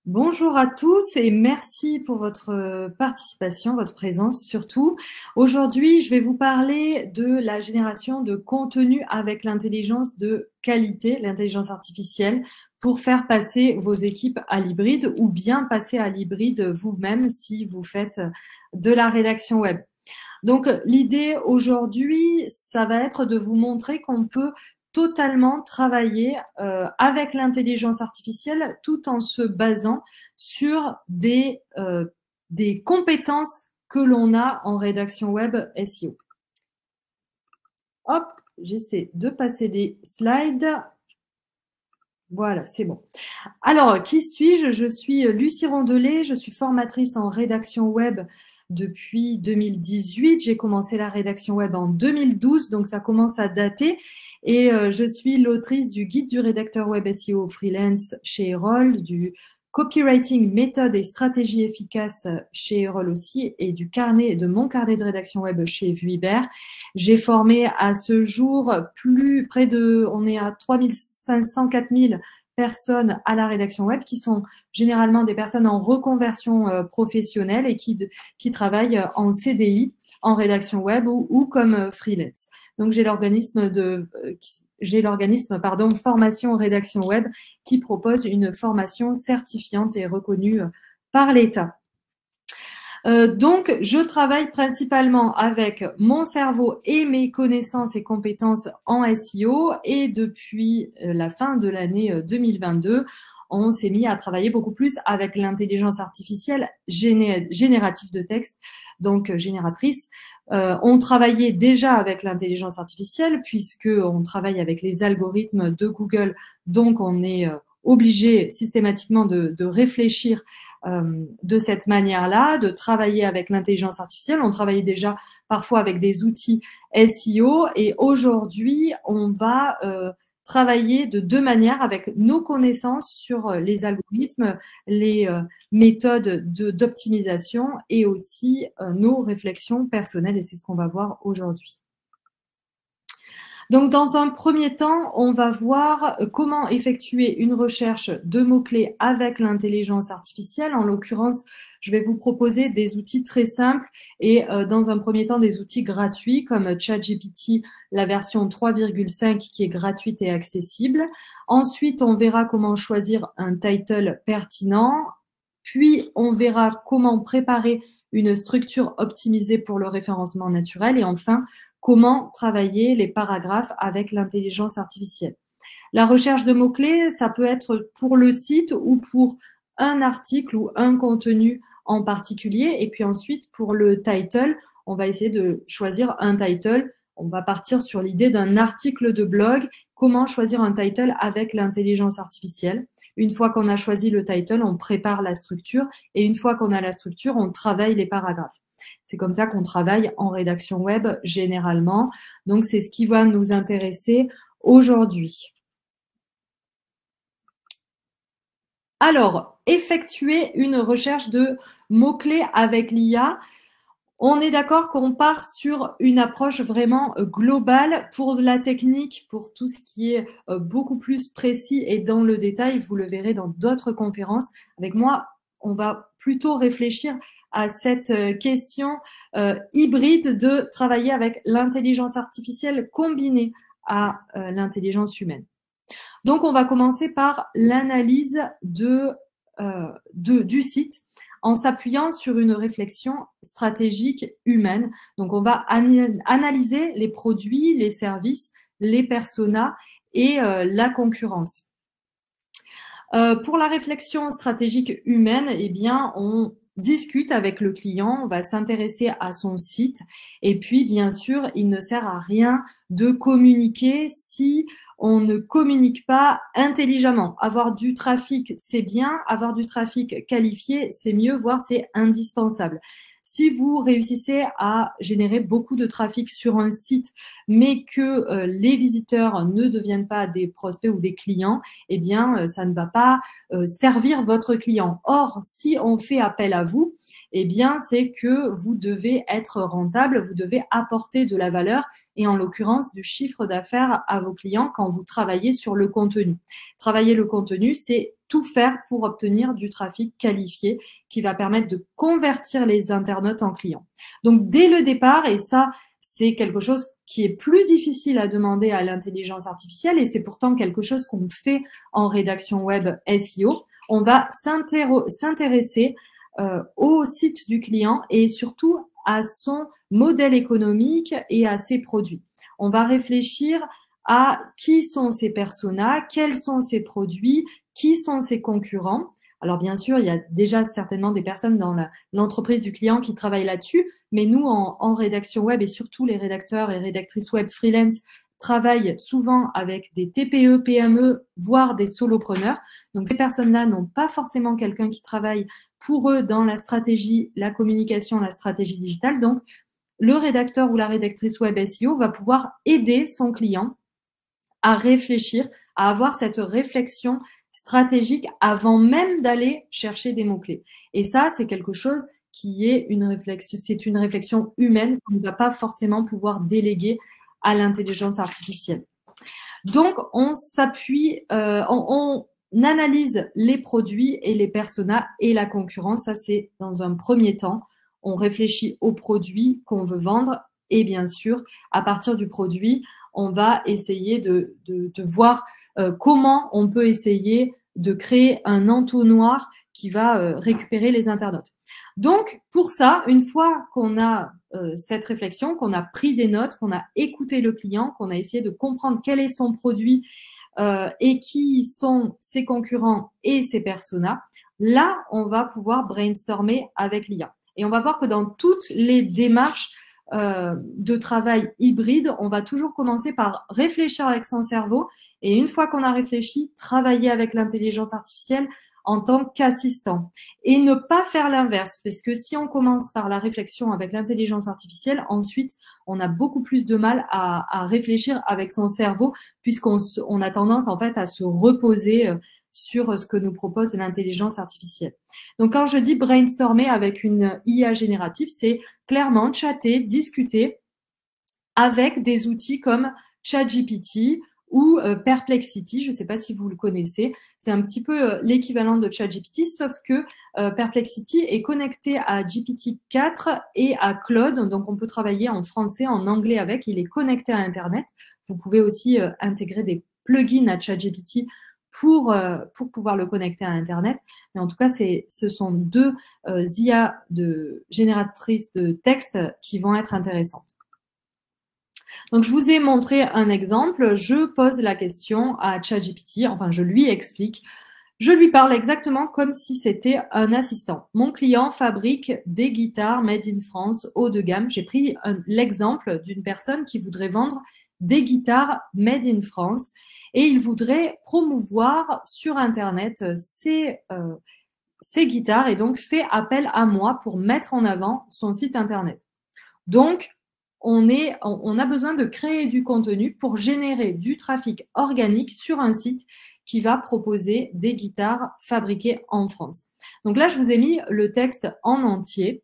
Bonjour à tous et merci pour votre participation, votre présence surtout. Aujourd'hui, je vais vous parler de la génération de contenu avec l'intelligence de qualité, l'intelligence artificielle, pour faire passer vos équipes à l'hybride ou bien passer à l'hybride vous-même si vous faites de la rédaction web. Donc, l'idée aujourd'hui, ça va être de vous montrer qu'on peut totalement travailler avec l'intelligence artificielle tout en se basant sur des compétences que l'on a en rédaction web SEO. Hop, j'essaie de passer des slides. Voilà, c'est bon. Alors, qui suis-je? Je suis Lucie Rondelet, je suis formatrice en rédaction web depuis 2018. J'ai commencé la rédaction web en 2012, donc ça commence à dater. Et je suis l'autrice du guide du rédacteur web SEO freelance chez Erol, du copywriting méthode et stratégie efficace chez Erol aussi, et de mon carnet de rédaction web chez Vuibert. J'ai formé à ce jour on est à 3500, 4000 personnes à la rédaction web qui sont généralement des personnes en reconversion professionnelle et qui travaillent en CDI, en rédaction web ou comme freelance. Donc j'ai l'organisme formation rédaction web qui propose une formation certifiante et reconnue par l'État. Donc, je travaille principalement avec mon cerveau et mes connaissances et compétences en SEO et depuis la fin de l'année 2022, on s'est mis à travailler beaucoup plus avec l'intelligence artificielle générative de texte, donc génératrice. On travaillait déjà avec l'intelligence artificielle puisque on travaille avec les algorithmes de Google, donc on est obligé systématiquement de réfléchir de cette manière-là, de travailler avec l'intelligence artificielle. On travaillait déjà parfois avec des outils SEO et aujourd'hui, on va travailler de deux manières avec nos connaissances sur les algorithmes, les méthodes d'optimisation et aussi nos réflexions personnelles et c'est ce qu'on va voir aujourd'hui. Donc, dans un premier temps, on va voir comment effectuer une recherche de mots-clés avec l'intelligence artificielle. En l'occurrence, je vais vous proposer des outils très simples et dans un premier temps, des outils gratuits comme ChatGPT, la version 3,5 qui est gratuite et accessible. Ensuite, on verra comment choisir un title pertinent. Puis, on verra comment préparer une structure optimisée pour le référencement naturel. Et enfin, comment travailler les paragraphes avec l'intelligence artificielle. La recherche de mots-clés, ça peut être pour le site ou pour un article ou un contenu en particulier. Et puis ensuite, pour le title, on va essayer de choisir un title. On va partir sur l'idée d'un article de blog. Comment choisir un title avec l'intelligence artificielle? Une fois qu'on a choisi le title, on prépare la structure. Et une fois qu'on a la structure, on travaille les paragraphes. C'est comme ça qu'on travaille en rédaction web généralement. Donc, c'est ce qui va nous intéresser aujourd'hui. Alors, effectuer une recherche de mots-clés avec l'IA. On est d'accord qu'on part sur une approche vraiment globale pour la technique, pour tout ce qui est beaucoup plus précis et dans le détail. Vous le verrez dans d'autres conférences. Avec moi, on va plutôt réfléchir à cette question hybride de travailler avec l'intelligence artificielle combinée à l'intelligence humaine. Donc, on va commencer par l'analyse du site en s'appuyant sur une réflexion stratégique humaine. Donc, on va analyser les produits, les services, les personas et la concurrence. Pour la réflexion stratégique humaine, eh bien, on discute avec le client, on va s'intéresser à son site et puis, bien sûr, il ne sert à rien de communiquer si on ne communique pas intelligemment. Avoir du trafic, c'est bien. Avoir du trafic qualifié, c'est mieux, voire c'est indispensable. Si vous réussissez à générer beaucoup de trafic sur un site, mais que les visiteurs ne deviennent pas des prospects ou des clients, eh bien, ça ne va pas servir votre client. Or, si on fait appel à vous, eh bien, c'est que vous devez être rentable, vous devez apporter de la valeur et en l'occurrence du chiffre d'affaires à vos clients quand vous travaillez sur le contenu. Travailler le contenu, c'est tout faire pour obtenir du trafic qualifié qui va permettre de convertir les internautes en clients. Donc, dès le départ, et ça, c'est quelque chose qui est plus difficile à demander à l'intelligence artificielle et c'est pourtant quelque chose qu'on fait en rédaction web SEO. On va s'intéresser au site du client et surtout à son modèle économique et à ses produits. On va réfléchir à qui sont ses personas, quels sont ses produits, qui sont ses concurrents. Alors bien sûr, il y a déjà certainement des personnes dans l'entreprise du client qui travaillent là-dessus, mais nous, en rédaction web et surtout les rédacteurs et rédactrices web freelance travaillent souvent avec des TPE, PME, voire des solopreneurs. Donc ces personnes-là n'ont pas forcément quelqu'un qui travaille pour eux dans la stratégie, la communication, la stratégie digitale. Donc le rédacteur ou la rédactrice web SEO va pouvoir aider son client à réfléchir, à avoir cette réflexion stratégique avant même d'aller chercher des mots-clés. Et ça, c'est quelque chose qui est c'est une réflexion humaine qu'on ne va pas forcément pouvoir déléguer à l'intelligence artificielle. Donc, on s'appuie, on analyse les produits et les personas et la concurrence. Ça, c'est dans un premier temps. On réfléchit aux produits qu'on veut vendre et bien sûr, à partir du produit, on va essayer de voir comment on peut essayer de créer un entonnoir qui va récupérer les internautes. Donc, pour ça, une fois qu'on a cette réflexion, qu'on a pris des notes, qu'on a écouté le client, qu'on a essayé de comprendre quel est son produit et qui sont ses concurrents et ses personas, là, on va pouvoir brainstormer avec l'IA. Et on va voir que dans toutes les démarches de travail hybride, on va toujours commencer par réfléchir avec son cerveau et une fois qu'on a réfléchi, travailler avec l'intelligence artificielle en tant qu'assistant et ne pas faire l'inverse parce que si on commence par la réflexion avec l'intelligence artificielle, ensuite on a beaucoup plus de mal à réfléchir avec son cerveau puisqu'on a tendance en fait à se reposer sur ce que nous propose l'intelligence artificielle. Donc quand je dis brainstormer avec une IA générative, c'est clairement chatter, discuter avec des outils comme ChatGPT ou Perplexity, je ne sais pas si vous le connaissez, c'est un petit peu l'équivalent de ChatGPT, sauf que Perplexity est connecté à GPT-4 et à Claude, donc on peut travailler en français, en anglais avec, il est connecté à Internet. Vous pouvez aussi intégrer des plugins à ChatGPT pour pouvoir le connecter à Internet. Mais en tout cas, ce sont deux IA génératrices de texte qui vont être intéressantes. Donc, je vous ai montré un exemple. Je pose la question à ChatGPT, enfin, je lui explique. Je lui parle exactement comme si c'était un assistant. Mon client fabrique des guitares made in France haut de gamme. J'ai pris l'exemple d'une personne qui voudrait vendre des guitares made in France et il voudrait promouvoir sur Internet ces guitares et donc fait appel à moi pour mettre en avant son site Internet. Donc, on a besoin de créer du contenu pour générer du trafic organique sur un site qui va proposer des guitares fabriquées en France. Donc là, je vous ai mis le texte en entier.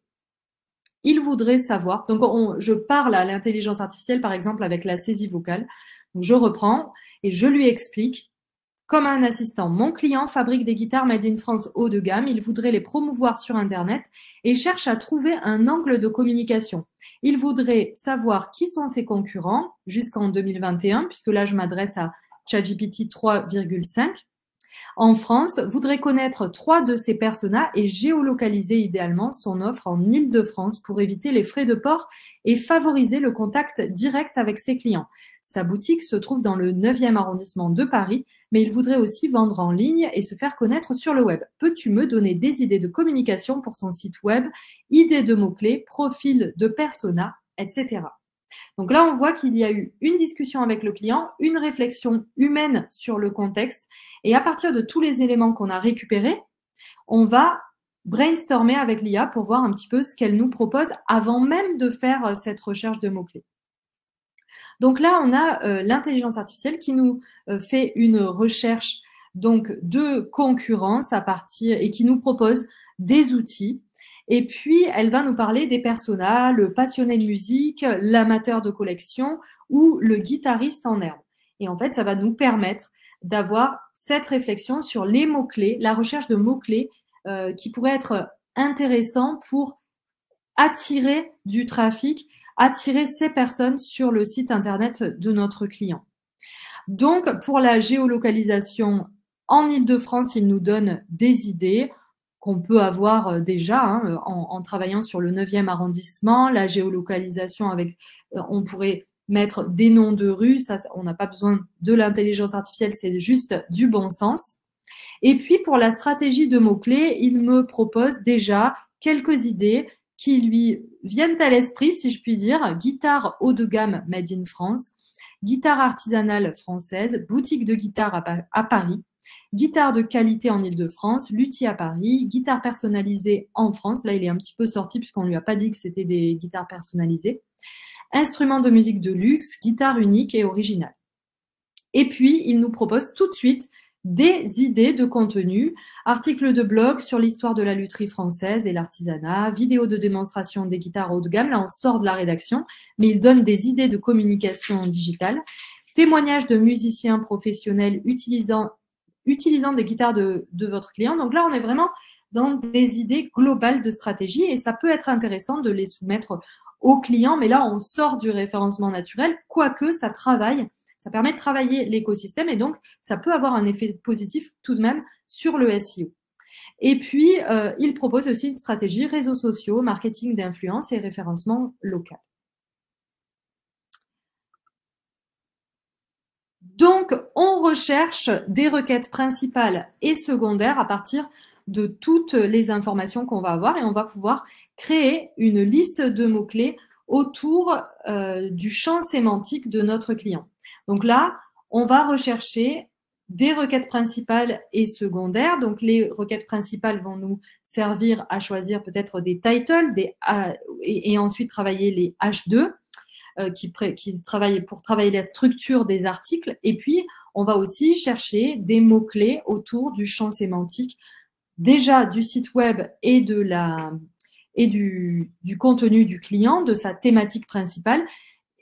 Il voudrait savoir, donc je parle à l'intelligence artificielle par exemple avec la saisie vocale. Donc je reprends et je lui explique comme un assistant. Mon client fabrique des guitares made in France haut de gamme. Il voudrait les promouvoir sur Internet et cherche à trouver un angle de communication. Il voudrait savoir qui sont ses concurrents jusqu'en 2021, puisque là je m'adresse à ChatGPT 3,5. En France, voudrait connaître 3 de ses personas et géolocaliser idéalement son offre en Île-de-France pour éviter les frais de port et favoriser le contact direct avec ses clients. Sa boutique se trouve dans le 9e arrondissement de Paris, mais il voudrait aussi vendre en ligne et se faire connaître sur le web. Peux-tu me donner des idées de communication pour son site web, idées de mots-clés, profil de persona, etc. Donc là, on voit qu'il y a eu une discussion avec le client, une réflexion humaine sur le contexte. Et à partir de tous les éléments qu'on a récupérés, on va brainstormer avec l'IA pour voir un petit peu ce qu'elle nous propose avant même de faire cette recherche de mots-clés. Donc là, on a l'intelligence artificielle qui nous fait une recherche donc de concurrence à partir et qui nous propose des outils. Et puis, elle va nous parler des personas, le passionné de musique, l'amateur de collection ou le guitariste en herbe. Et en fait, ça va nous permettre d'avoir cette réflexion sur les mots-clés, la recherche de mots-clés qui pourraient être intéressants pour attirer du trafic, attirer ces personnes sur le site internet de notre client. Donc, pour la géolocalisation en Île-de-France, il nous donne des idées qu'on peut avoir déjà en travaillant sur le 9e arrondissement. La géolocalisation avec, on pourrait mettre des noms de rues, ça, on n'a pas besoin de l'intelligence artificielle, c'est juste du bon sens. Et puis, pour la stratégie de mots-clés, il me propose déjà quelques idées qui lui viennent à l'esprit, si je puis dire. Guitare haut de gamme made in France, guitare artisanale française, boutique de guitare à Paris, guitare de qualité en Île-de-France, luthier à Paris, guitare personnalisée en France. Là, il est un petit peu sorti puisqu'on lui a pas dit que c'était des guitares personnalisées. Instruments de musique de luxe, guitare unique et originale. Et puis, il nous propose tout de suite des idées de contenu, articles de blog sur l'histoire de la lutherie française et l'artisanat, vidéos de démonstration des guitares haut de gamme, là on sort de la rédaction, mais il donne des idées de communication digitale, témoignages de musiciens professionnels utilisant des guitares de votre client. Donc là, on est vraiment dans des idées globales de stratégie et ça peut être intéressant de les soumettre aux clients, mais là, on sort du référencement naturel, quoique ça travaille. Ça permet de travailler l'écosystème et donc ça peut avoir un effet positif tout de même sur le SEO. Et puis, il propose aussi une stratégie réseaux sociaux, marketing d'influence et référencement local. Donc, on recherche des requêtes principales et secondaires à partir de toutes les informations qu'on va avoir et on va pouvoir créer une liste de mots-clés autour du champ sémantique de notre client. Donc là, on va rechercher des requêtes principales et secondaires. Donc les requêtes principales vont nous servir à choisir peut-être des titles et ensuite travailler les H2 qui travaillent pour travailler la structure des articles. Et puis, on va aussi chercher des mots-clés autour du champ sémantique déjà du site web et du contenu du client, de sa thématique principale,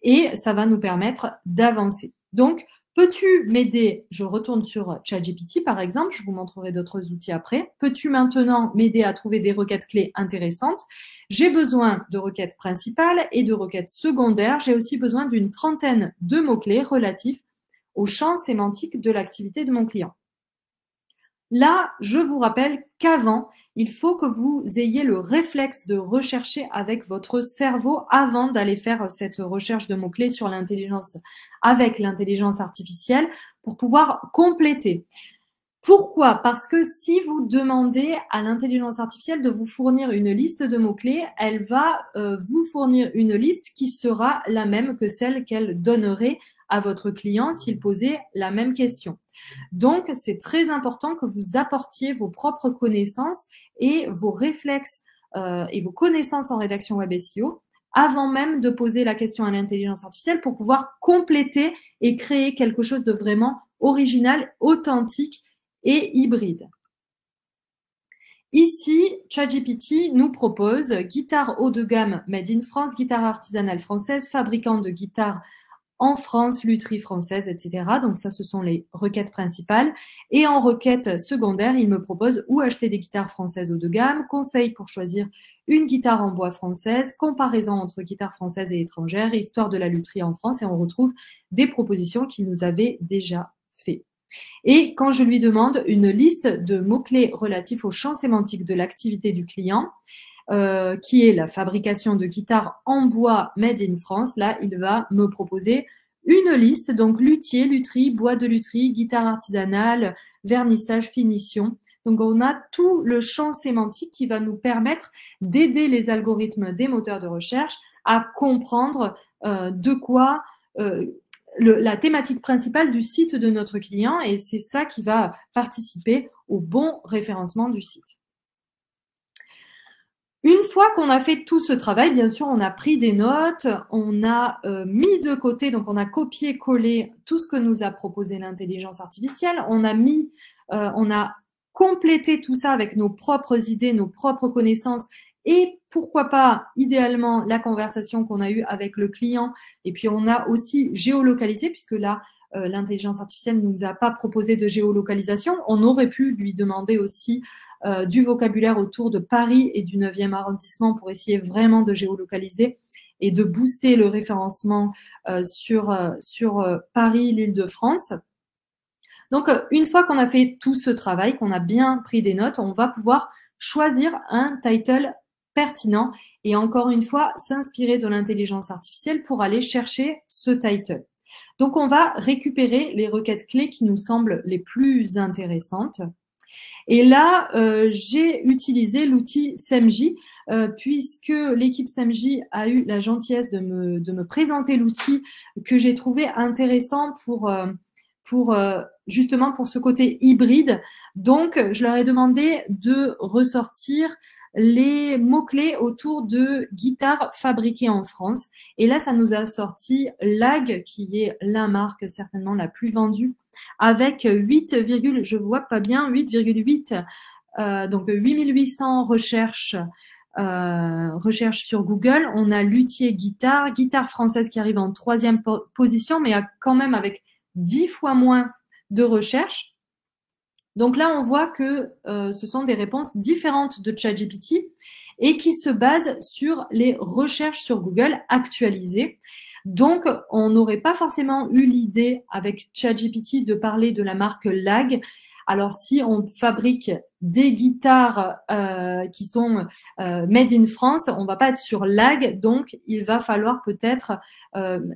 et ça va nous permettre d'avancer. Donc, peux-tu m'aider? Je retourne sur ChatGPT par exemple, je vous montrerai d'autres outils après. Peux-tu maintenant m'aider à trouver des requêtes clés intéressantes? J'ai besoin de requêtes principales et de requêtes secondaires. J'ai aussi besoin d'une trentaine de mots-clés relatifs au champ sémantique de l'activité de mon client. Là, je vous rappelle qu'avant, il faut que vous ayez le réflexe de rechercher avec votre cerveau avant d'aller faire cette recherche de mots-clés sur l'intelligence avec l'intelligence artificielle pour pouvoir compléter. Pourquoi? Parce que si vous demandez à l'intelligence artificielle de vous fournir une liste de mots-clés, elle va vous fournir une liste qui sera la même que celle qu'elle donnerait à votre client s'il posait la même question. Donc, c'est très important que vous apportiez vos propres connaissances et vos réflexes et vos connaissances en rédaction web SEO avant même de poser la question à l'intelligence artificielle pour pouvoir compléter et créer quelque chose de vraiment original, authentique et hybride. Ici, ChatGPT nous propose guitare haut de gamme made in France, guitare artisanale française, fabricant de guitares en France, lutherie française, etc. Donc ça, ce sont les requêtes principales. Et en requête secondaire, il me propose où acheter des guitares françaises haut de gamme, conseils pour choisir une guitare en bois française, comparaison entre guitares françaises et étrangères, histoire de la lutherie en France, et on retrouve des propositions qu'il nous avait déjà fait. Et quand je lui demande une liste de mots-clés relatifs au champ sémantique de l'activité du client, qui est la fabrication de guitares en bois made in France, là, il va me proposer une liste, donc luthier, lutherie, bois de lutherie, guitare artisanale, vernissage, finition. Donc, on a tout le champ sémantique qui va nous permettre d'aider les algorithmes des moteurs de recherche à comprendre de quoi la thématique principale du site de notre client, et c'est ça qui va participer au bon référencement du site. Une fois qu'on a fait tout ce travail, bien sûr, on a pris des notes, on a mis de côté, donc on a copié-collé tout ce que nous a proposé l'intelligence artificielle, on a complété tout ça avec nos propres idées, nos propres connaissances et pourquoi pas, idéalement, la conversation qu'on a eue avec le client. Et puis, on a aussi géolocalisé puisque là, l'intelligence artificielle ne nous a pas proposé de géolocalisation. On aurait pu lui demander aussi du vocabulaire autour de Paris et du 9e arrondissement pour essayer vraiment de géolocaliser et de booster le référencement sur Paris, l'Île-de-France. Donc, une fois qu'on a fait tout ce travail, qu'on a bien pris des notes, on va pouvoir choisir un title pertinent et encore une fois, s'inspirer de l'intelligence artificielle pour aller chercher ce title. Donc, on va récupérer les requêtes clés qui nous semblent les plus intéressantes. Et là, j'ai utilisé l'outil SEMJ puisque l'équipe SEMJ a eu la gentillesse de me présenter l'outil que j'ai trouvé intéressant pour justement pour ce côté hybride. Donc, je leur ai demandé de ressortir les mots-clés autour de guitares fabriquées en France. Et là, ça nous a sorti Lag, qui est la marque certainement la plus vendue, avec 8, je vois pas bien, 8,8, donc 8800 recherches sur Google. On a luthier guitare française qui arrive en 3e position, mais quand même avec 10 fois moins de recherches. Donc là, on voit que ce sont des réponses différentes de ChatGPT et qui se basent sur les recherches sur Google actualisées. Donc, on n'aurait pas forcément eu l'idée avec ChatGPT de parler de la marque Lag. Alors, si on fabrique des guitares qui sont made in France, on va pas être sur Lag, donc il va falloir peut-être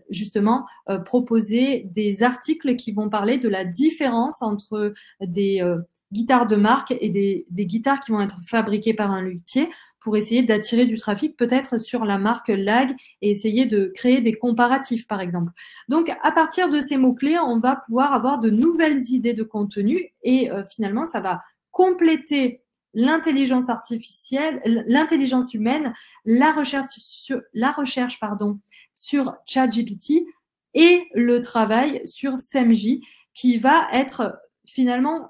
justement proposer des articles qui vont parler de la différence entre des guitares de marque et des guitares qui vont être fabriquées par un luthier pour essayer d'attirer du trafic peut-être sur la marque Lag et essayer de créer des comparatifs, par exemple. Donc, à partir de ces mots-clés, on va pouvoir avoir de nouvelles idées de contenu et finalement, ça va compléter l'intelligence artificielle, l'intelligence humaine, la recherche sur ChatGPT et le travail sur SEMJ qui va être finalement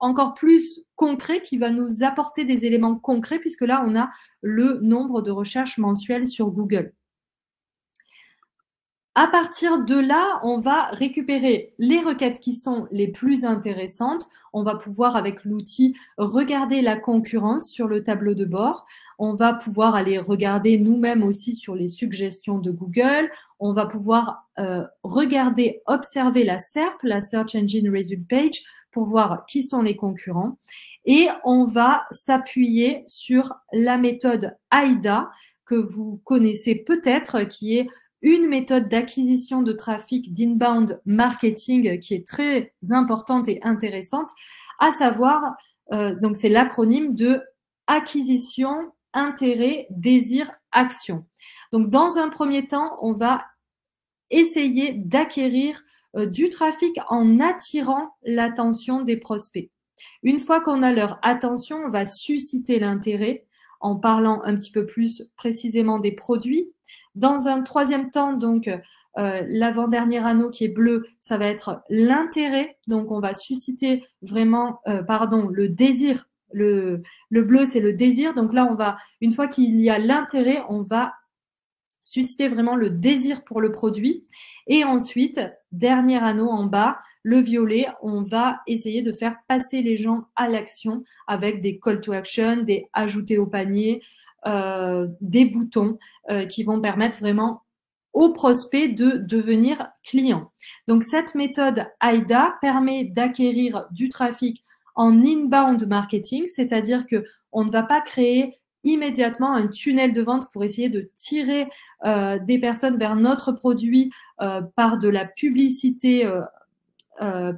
encore plus concret, qui va nous apporter des éléments concrets puisque là, on a le nombre de recherches mensuelles sur Google. À partir de là, on va récupérer les requêtes qui sont les plus intéressantes. On va pouvoir, avec l'outil, regarder la concurrence sur le tableau de bord. On va pouvoir aller regarder nous-mêmes aussi sur les suggestions de Google. On va pouvoir regarder, observer la SERP, la Search Engine Result Page, pour voir qui sont les concurrents. Et on va s'appuyer sur la méthode AIDA, que vous connaissez peut-être, qui est une méthode d'acquisition de trafic d'inbound marketing qui est très importante et intéressante, à savoir, donc c'est l'acronyme de acquisition, intérêt, désir, action. Donc dans un premier temps, on va essayer d'acquérir du trafic en attirant l'attention des prospects. Une fois qu'on a leur attention, on va susciter l'intérêt en parlant un petit peu plus précisément des produits. Dans un troisième temps, donc, l'avant-dernier anneau qui est bleu, ça va être l'intérêt. Donc, on va susciter vraiment, le désir. Le bleu, c'est le désir. Donc là, une fois qu'il y a l'intérêt, on va susciter vraiment le désir pour le produit. Et ensuite, dernier anneau en bas, le violet, on va essayer de faire passer les gens à l'action avec des call to action, des ajouter au panier, des boutons qui vont permettre vraiment aux prospects de devenir clients. Donc, cette méthode AIDA permet d'acquérir du trafic en inbound marketing, c'est-à-dire que on ne va pas créer immédiatement un tunnel de vente pour essayer de tirer des personnes vers notre produit par de la publicité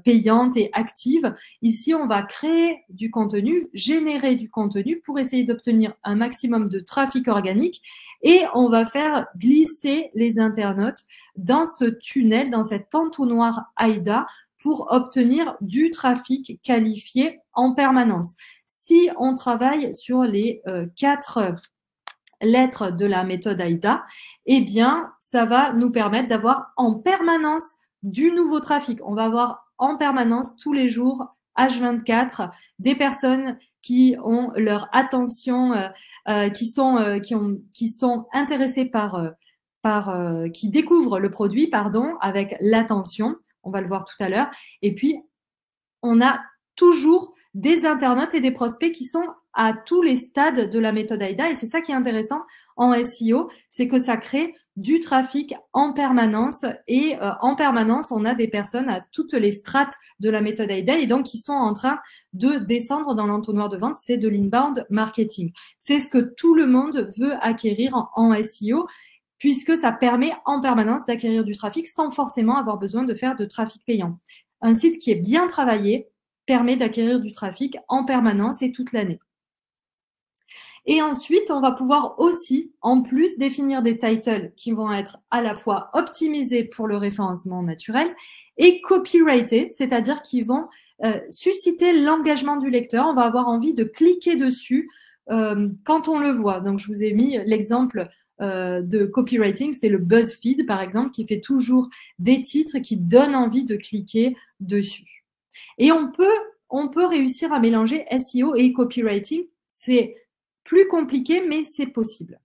payante et active. Ici, on va créer du contenu, générer du contenu pour essayer d'obtenir un maximum de trafic organique et on va faire glisser les internautes dans ce tunnel, dans cet entonnoir AIDA pour obtenir du trafic qualifié en permanence. Si on travaille sur les 4 lettres de la méthode AIDA, eh bien, ça va nous permettre d'avoir en permanence du nouveau trafic. On va avoir en permanence, tous les jours, H24, des personnes qui ont leur attention, qui sont intéressées qui découvrent le produit, avec l'attention. on va le voir tout à l'heure. Et puis, on a toujours des internautes et des prospects qui sont à tous les stades de la méthode AIDA. Et c'est ça qui est intéressant en SEO, c'est que ça crée du trafic en permanence. Et en permanence, on a des personnes à toutes les strates de la méthode AIDA et donc qui sont en train de descendre dans l'entonnoir de vente. C'est de l'inbound marketing. C'est ce que tout le monde veut acquérir en SEO, puisque ça permet en permanence d'acquérir du trafic sans forcément avoir besoin de faire de trafic payant. Un site qui est bien travaillé permet d'acquérir du trafic en permanence et toute l'année. Et ensuite, on va pouvoir aussi, en plus, définir des titles qui vont être à la fois optimisés pour le référencement naturel et copyrightés, c'est-à-dire qui vont susciter l'engagement du lecteur. On va avoir envie de cliquer dessus quand on le voit. Donc, je vous ai mis l'exemple de copywriting, c'est le BuzzFeed, par exemple, qui fait toujours des titres qui donnent envie de cliquer dessus. Et on peut réussir à mélanger SEO et copywriting. C'est plus compliqué, mais c'est possible.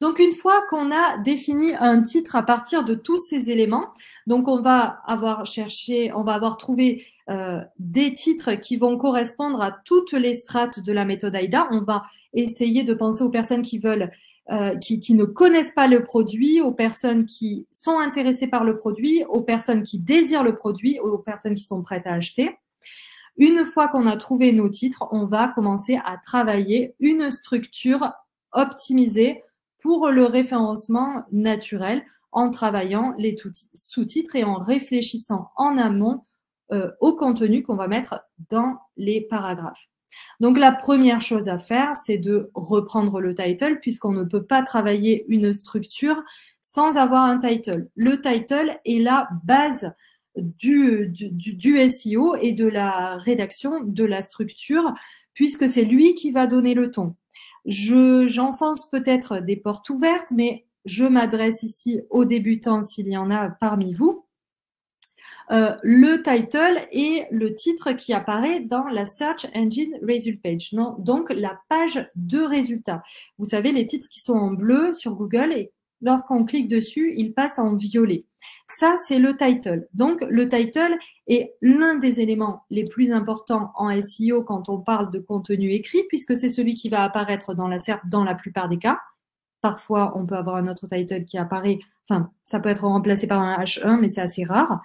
Donc, une fois qu'on a défini un titre à partir de tous ces éléments, donc on va avoir trouvé des titres qui vont correspondre à toutes les strates de la méthode AIDA. On va essayer de penser aux personnes qui veulent, qui ne connaissent pas le produit, aux personnes qui sont intéressées par le produit, aux personnes qui désirent le produit, aux personnes qui sont prêtes à acheter. Une fois qu'on a trouvé nos titres, on va commencer à travailler une structure optimisée pour le référencement naturel en travaillant les sous-titres et en réfléchissant en amont au contenu qu'on va mettre dans les paragraphes. Donc, la première chose à faire, c'est de reprendre le title puisqu'on ne peut pas travailler une structure sans avoir un title. Le title est la base du SEO et de la rédaction de la structure puisque c'est lui qui va donner le ton. J'enfonce peut-être des portes ouvertes, mais je m'adresse ici aux débutants s'il y en a parmi vous. Le title est le titre qui apparaît dans la Search Engine Result Page, donc la page de résultats. Vous savez, les titres qui sont en bleu sur Google et lorsqu'on clique dessus, ils passent en violet. Ça, c'est le title. Donc, le title est l'un des éléments les plus importants en SEO quand on parle de contenu écrit, puisque c'est celui qui va apparaître dans la SERP dans la plupart des cas. Parfois, on peut avoir un autre title qui apparaît, enfin, ça peut être remplacé par un H1, mais c'est assez rare.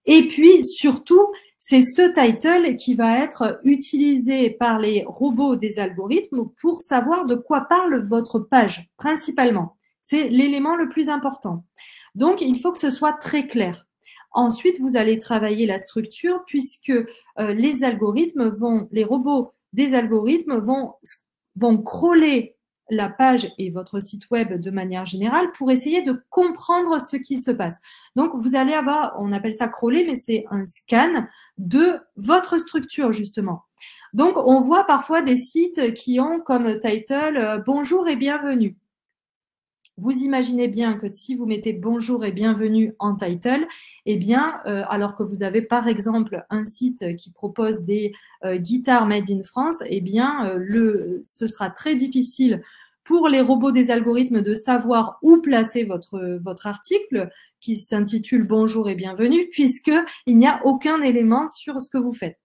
Et puis, surtout, c'est ce title qui va être utilisé par les robots des algorithmes pour savoir de quoi parle votre page, principalement. C'est l'élément le plus important. Donc, il faut que ce soit très clair. Ensuite, vous allez travailler la structure puisque les robots des algorithmes vont crawler la page et votre site web de manière générale pour essayer de comprendre ce qui se passe. Donc, vous allez avoir, on appelle ça crawler, mais c'est un scan de votre structure, justement. Donc, on voit parfois des sites qui ont comme title « Bonjour et bienvenue ». Vous imaginez bien que si vous mettez « Bonjour et bienvenue » en title, eh bien, alors que vous avez par exemple un site qui propose des guitares made in France, eh bien, ce sera très difficile pour les robots des algorithmes de savoir où placer votre article qui s'intitule « Bonjour et bienvenue » puisqu'il n'y a aucun élément sur ce que vous faites.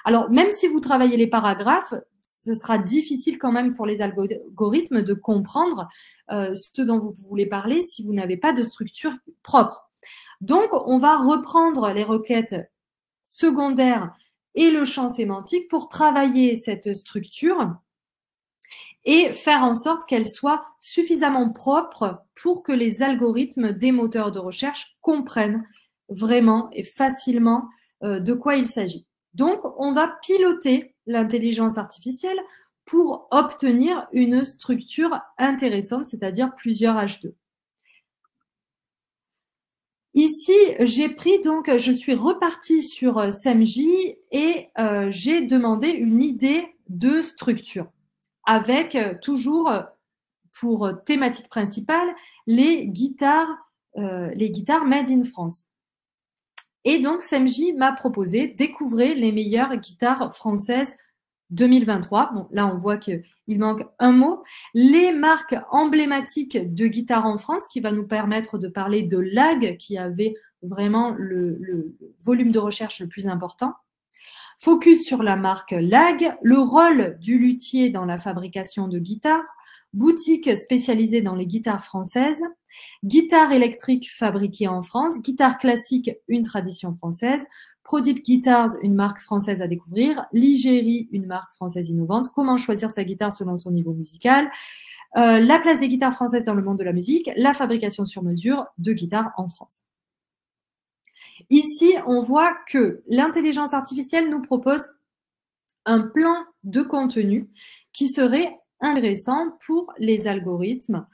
Alors, même si vous travaillez les paragraphes, ce sera difficile quand même pour les algorithmes de comprendre ce dont vous voulez parler si vous n'avez pas de structure propre. Donc, on va reprendre les requêtes secondaires et le champ sémantique pour travailler cette structure et faire en sorte qu'elle soit suffisamment propre pour que les algorithmes des moteurs de recherche comprennent vraiment et facilement de quoi il s'agit. Donc, on va piloter l'intelligence artificielle pour obtenir une structure intéressante, c'est-à-dire plusieurs H2. Ici, je suis repartie sur SEMJ et j'ai demandé une idée de structure avec toujours pour thématique principale les guitares made in France. Et donc, SEMJ m'a proposé « Découvrez les meilleures guitares françaises 2023 ». Bon, là, on voit qu'il manque un mot. Les marques emblématiques de guitares en France, qui va nous permettre de parler de Lag, qui avait vraiment le volume de recherche le plus important. Focus sur la marque LAG, le rôle du luthier dans la fabrication de guitares, boutique spécialisée dans les guitares françaises, guitare électrique fabriquée en France, guitare classique, une tradition française, Prodip Guitars, une marque française à découvrir, Ligeri, une marque française innovante, comment choisir sa guitare selon son niveau musical, la place des guitares françaises dans le monde de la musique, la fabrication sur mesure de guitares en France. Ici, on voit que l'intelligence artificielle nous propose un plan de contenu qui serait intéressant pour les algorithmes.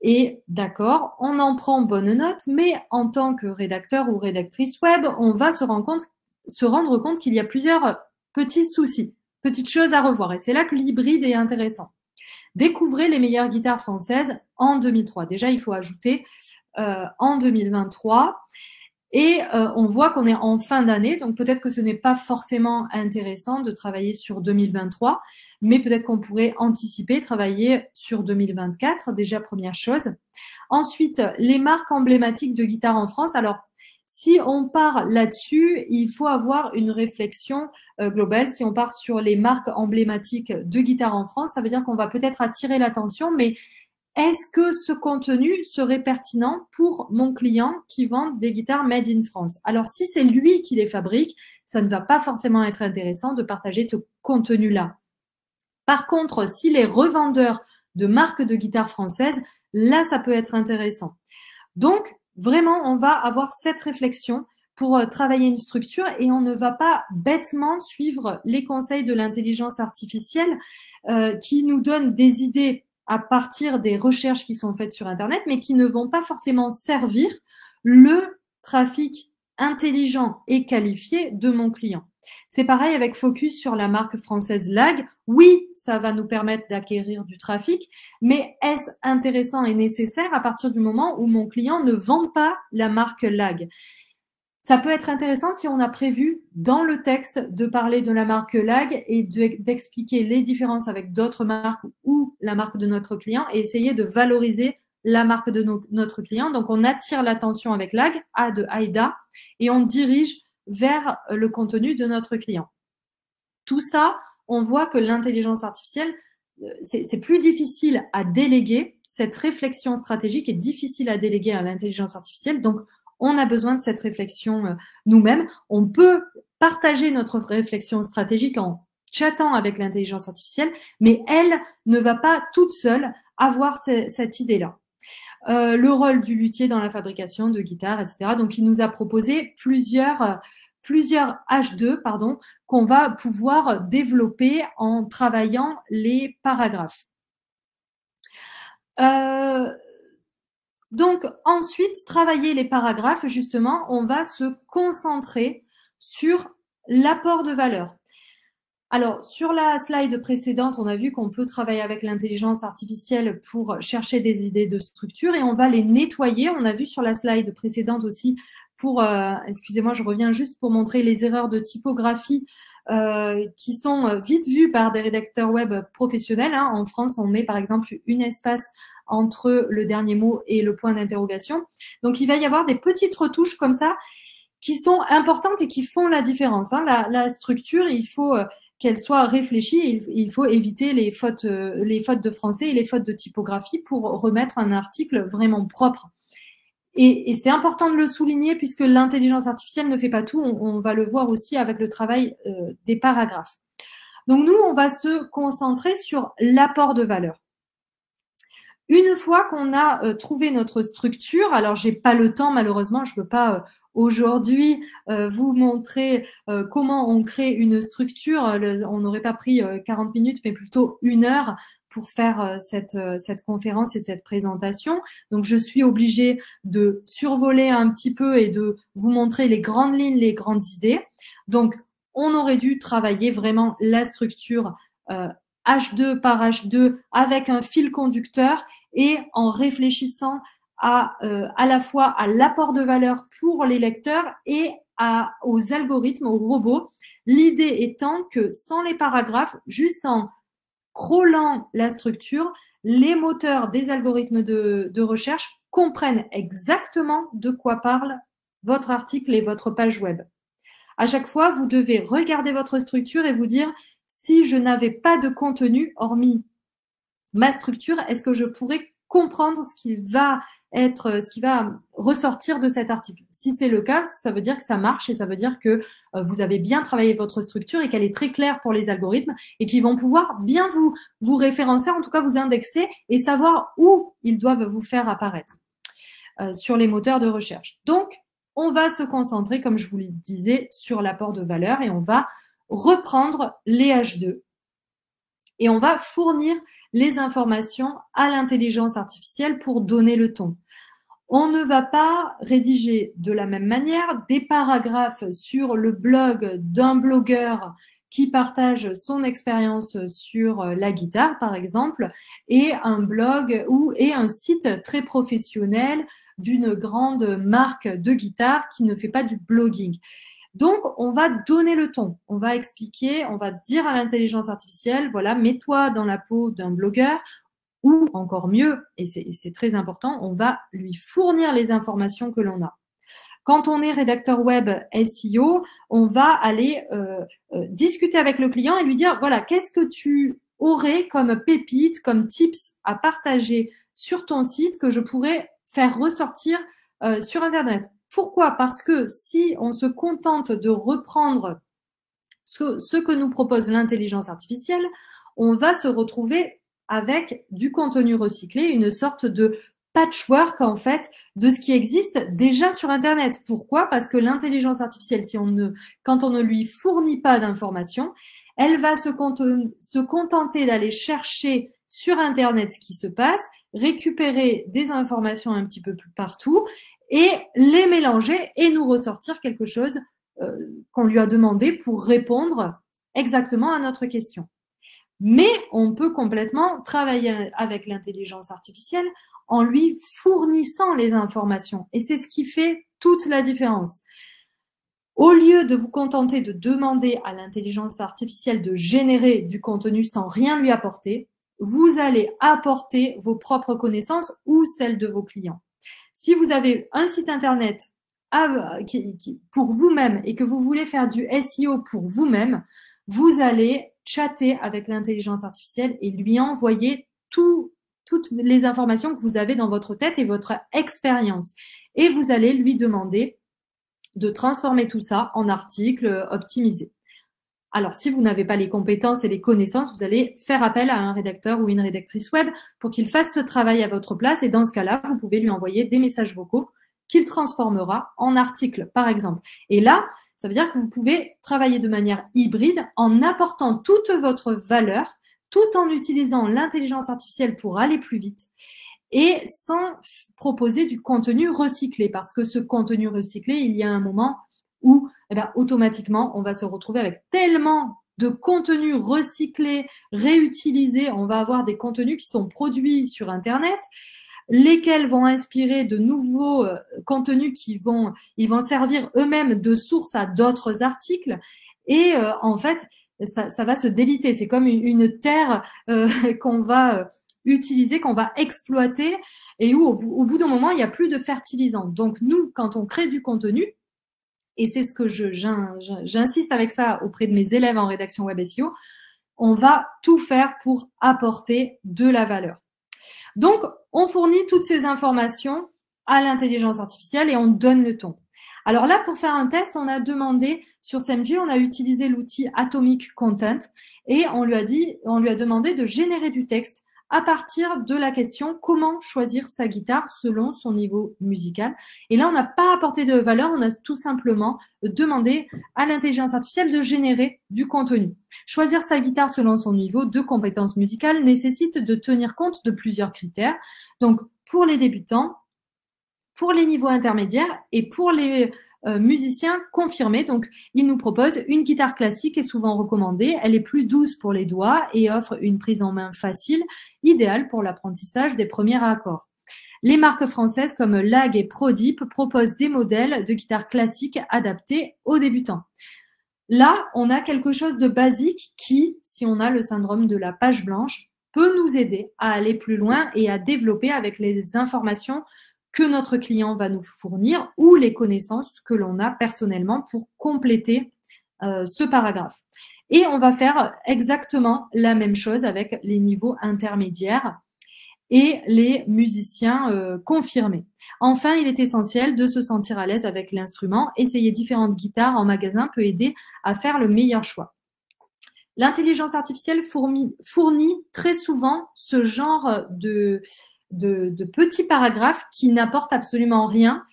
Et d'accord, on en prend bonne note, mais en tant que rédacteur ou rédactrice web, on va se rendre compte qu'il y a plusieurs petits soucis, petites choses à revoir. Et c'est là que l'hybride est intéressant. Découvrez les meilleures guitares françaises en 2003. Déjà, il faut ajouter en 2023. Et on voit qu'on est en fin d'année, donc peut-être que ce n'est pas forcément intéressant de travailler sur 2023, mais peut-être qu'on pourrait anticiper, travailler sur 2024, déjà première chose. Ensuite, les marques emblématiques de guitare en France. Alors, si on part là-dessus, il faut avoir une réflexion globale. Si on part sur les marques emblématiques de guitare en France, ça veut dire qu'on va peut-être attirer l'attention, mais est-ce que ce contenu serait pertinent pour mon client qui vend des guitares made in France? Alors, si c'est lui qui les fabrique, ça ne va pas forcément être intéressant de partager ce contenu-là. Par contre, si les revendeurs de marques de guitares françaises, là, ça peut être intéressant. Donc, vraiment, on va avoir cette réflexion pour travailler une structure et on ne va pas bêtement suivre les conseils de l'intelligence artificielle qui nous donne des idées à partir des recherches qui sont faites sur Internet, mais qui ne vont pas forcément servir le trafic intelligent et qualifié de mon client. C'est pareil avec focus sur la marque française LAG. Oui, ça va nous permettre d'acquérir du trafic, mais est-ce intéressant et nécessaire à partir du moment où mon client ne vend pas la marque LAG? Ça peut être intéressant si on a prévu dans le texte de parler de la marque LAG et d'expliquer les différences avec d'autres marques ou la marque de notre client et essayer de valoriser la marque de notre client. Donc, on attire l'attention avec LAG, A de AIDA, et on dirige vers le contenu de notre client. Tout ça, on voit que l'intelligence artificielle, c'est plus difficile à déléguer. Cette réflexion stratégique est difficile à déléguer à l'intelligence artificielle. Donc, on a besoin de cette réflexion nous-mêmes. On peut partager notre réflexion stratégique en chattant avec l'intelligence artificielle, mais elle ne va pas toute seule avoir cette idée-là. Le rôle du luthier dans la fabrication de guitares, etc. Donc, il nous a proposé plusieurs H2, qu'on va pouvoir développer en travaillant les paragraphes. Donc, ensuite, travailler les paragraphes, justement, on va se concentrer sur l'apport de valeur. Alors, sur la slide précédente, on a vu qu'on peut travailler avec l'intelligence artificielle pour chercher des idées de structure et on va les nettoyer. On a vu sur la slide précédente aussi pour, excusez-moi, je reviens juste pour montrer les erreurs de typographie qui sont vite vues par des rédacteurs web professionnels. Hein. En France, on met par exemple une espace entre le dernier mot et le point d'interrogation. Donc, il va y avoir des petites retouches comme ça qui sont importantes et qui font la différence. Hein. La structure, il faut qu'elle soit réfléchie. Il faut éviter les fautes de français et les fautes de typographie pour remettre un article vraiment propre. Et c'est important de le souligner puisque l'intelligence artificielle ne fait pas tout. On va le voir aussi avec le travail des paragraphes. Donc, nous, on va se concentrer sur l'apport de valeur. Une fois qu'on a trouvé notre structure, alors j'ai pas le temps malheureusement, je peux pas aujourd'hui vous montrer comment on crée une structure. On n'aurait pas pris 40 minutes, mais plutôt 1 heure pour faire cette conférence et cette présentation. Donc, je suis obligée de survoler un petit peu et de vous montrer les grandes lignes, les grandes idées. Donc, on aurait dû travailler vraiment la structure H2 par H2 avec un fil conducteur et en réfléchissant à la fois à l'apport de valeur pour les lecteurs et aux algorithmes, aux robots. L'idée étant que sans les paragraphes, juste en crawlant la structure, les moteurs des algorithmes de recherche comprennent exactement de quoi parle votre article et votre page web. À chaque fois, vous devez regarder votre structure et vous dire si je n'avais pas de contenu hormis ma structure, est-ce que je pourrais comprendre ce qui va ressortir de cet article? Si c'est le cas, ça veut dire que ça marche et ça veut dire que vous avez bien travaillé votre structure et qu'elle est très claire pour les algorithmes et qu'ils vont pouvoir bien vous référencer, en tout cas vous indexer et savoir où ils doivent vous faire apparaître sur les moteurs de recherche. Donc, on va se concentrer, comme je vous le disais, sur l'apport de valeur et on va reprendre les H2 et on va fournir les informations à l'intelligence artificielle pour donner le ton. On ne va pas rédiger de la même manière des paragraphes sur le blog d'un blogueur qui partage son expérience sur la guitare, par exemple, et un blog et un site très professionnel d'une grande marque de guitare qui ne fait pas du blogging. Donc, on va donner le ton, on va expliquer, on va dire à l'intelligence artificielle, voilà, mets-toi dans la peau d'un blogueur, ou encore mieux, et c'est très important, on va lui fournir les informations que l'on a. Quand on est rédacteur web SEO, on va aller discuter avec le client et lui dire, voilà, qu'est-ce que tu aurais comme pépite, comme tips à partager sur ton site que je pourrais faire ressortir sur Internet. Pourquoi? Parce que si on se contente de reprendre ce que nous propose l'intelligence artificielle, on va se retrouver avec du contenu recyclé, une sorte de patchwork en fait de ce qui existe déjà sur Internet. Pourquoi? Parce que l'intelligence artificielle, quand on ne lui fournit pas d'informations, elle va se contenter d'aller chercher sur Internet ce qui se passe, récupérer des informations un petit peu plus partout et les mélanger et nous ressortir quelque chose qu'on lui a demandé pour répondre exactement à notre question. Mais on peut complètement travailler avec l'intelligence artificielle en lui fournissant les informations. Et c'est ce qui fait toute la différence. Au lieu de vous contenter de demander à l'intelligence artificielle de générer du contenu sans rien lui apporter, vous allez apporter vos propres connaissances ou celles de vos clients. Si vous avez un site internet pour vous-même et que vous voulez faire du SEO pour vous-même, vous allez chatter avec l'intelligence artificielle et lui envoyer toutes les informations que vous avez dans votre tête et votre expérience. Et vous allez lui demander de transformer tout ça en articles optimisés. Alors, si vous n'avez pas les compétences et les connaissances, vous allez faire appel à un rédacteur ou une rédactrice web pour qu'il fasse ce travail à votre place. Et dans ce cas-là, vous pouvez lui envoyer des messages vocaux qu'il transformera en articles, par exemple. Et là, ça veut dire que vous pouvez travailler de manière hybride en apportant toute votre valeur, tout en utilisant l'intelligence artificielle pour aller plus vite et sans proposer du contenu recyclé. Parce que ce contenu recyclé, il y a un moment où automatiquement, on va se retrouver avec tellement de contenus recyclés, réutilisés. On va avoir des contenus qui sont produits sur Internet, lesquels vont inspirer de nouveaux contenus ils vont servir eux-mêmes de source à d'autres articles. Et en fait, ça va se déliter. C'est comme une terre qu'on va utiliser, qu'on va exploiter et où au bout d'un moment, il n'y a plus de fertilisants. Donc nous, quand on crée du contenu, et c'est ce que j'insiste avec ça auprès de mes élèves en rédaction web SEO, on va tout faire pour apporter de la valeur. Donc, on fournit toutes ces informations à l'intelligence artificielle et on donne le ton. Alors là, pour faire un test, on a demandé sur SEMrush, on a utilisé l'outil Atomic Content et on lui a demandé de générer du texte à partir de la question comment choisir sa guitare selon son niveau musical. Et là, on n'a pas apporté de valeur, on a tout simplement demandé à l'intelligence artificielle de générer du contenu. Choisir sa guitare selon son niveau de compétence musicale nécessite de tenir compte de plusieurs critères. Donc, pour les débutants, pour les niveaux intermédiaires et pour les musiciens confirmés. Donc, il nous propose une guitare classique est souvent recommandée. Elle est plus douce pour les doigts et offre une prise en main facile, idéale pour l'apprentissage des premiers accords. Les marques françaises comme Lag et Prodip proposent des modèles de guitare classique adaptés aux débutants. Là, on a quelque chose de basique qui, si on a le syndrome de la page blanche, peut nous aider à aller plus loin et à développer avec les informations que notre client va nous fournir ou les connaissances que l'on a personnellement pour compléter ce paragraphe. Et on va faire exactement la même chose avec les niveaux intermédiaires et les musiciens confirmés. Enfin, il est essentiel de se sentir à l'aise avec l'instrument. Essayer différentes guitares en magasin peut aider à faire le meilleur choix. L'intelligence artificielle fournit très souvent ce genre de petits paragraphes qui n'apportent absolument rien.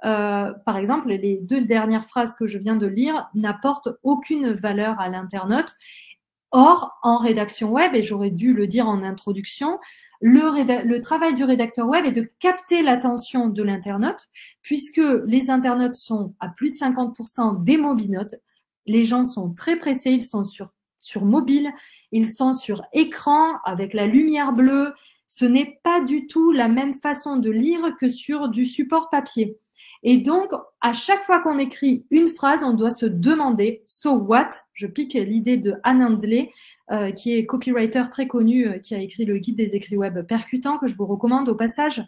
Par exemple, les 2 dernières phrases que je viens de lire n'apportent aucune valeur à l'internaute. Or, en rédaction web, et j'aurais dû le dire en introduction, le travail du rédacteur web est de capter l'attention de l'internaute, puisque les internautes sont à plus de 50% des mobinotes. Les gens sont très pressés, ils sont sur mobile, ils sont sur écran avec la lumière bleue. Ce n'est pas du tout la même façon de lire que sur du support papier. Et donc, à chaque fois qu'on écrit une phrase, on doit se demander « so what ?» Je pique l'idée de Anne Handley, qui est copywriter très connu, qui a écrit le guide des écrits web percutants, que je vous recommande au passage.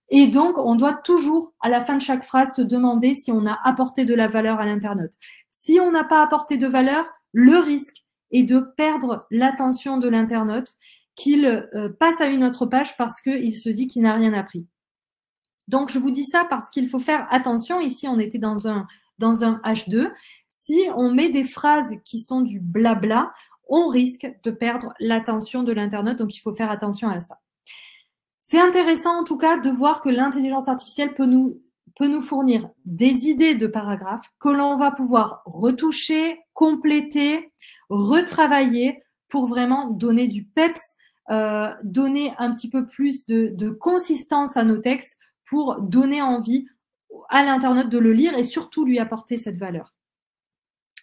Et donc, on doit toujours, à la fin de chaque phrase, se demander si on a apporté de la valeur à l'internaute. Si on n'a pas apporté de valeur, le risque est de perdre l'attention de l'internaute, qu'il passe à une autre page parce qu'il se dit qu'il n'a rien appris. Donc, je vous dis ça parce qu'il faut faire attention. Ici, on était dans un H2. Si on met des phrases qui sont du blabla, on risque de perdre l'attention de l'internaute. Donc, il faut faire attention à ça. C'est intéressant, en tout cas, de voir que l'intelligence artificielle peut nous fournir des idées de paragraphes que l'on va pouvoir retoucher, compléter, retravailler pour vraiment donner du peps, donner un petit peu plus de consistance à nos textes, pour donner envie à l'internaute de le lire et surtout lui apporter cette valeur.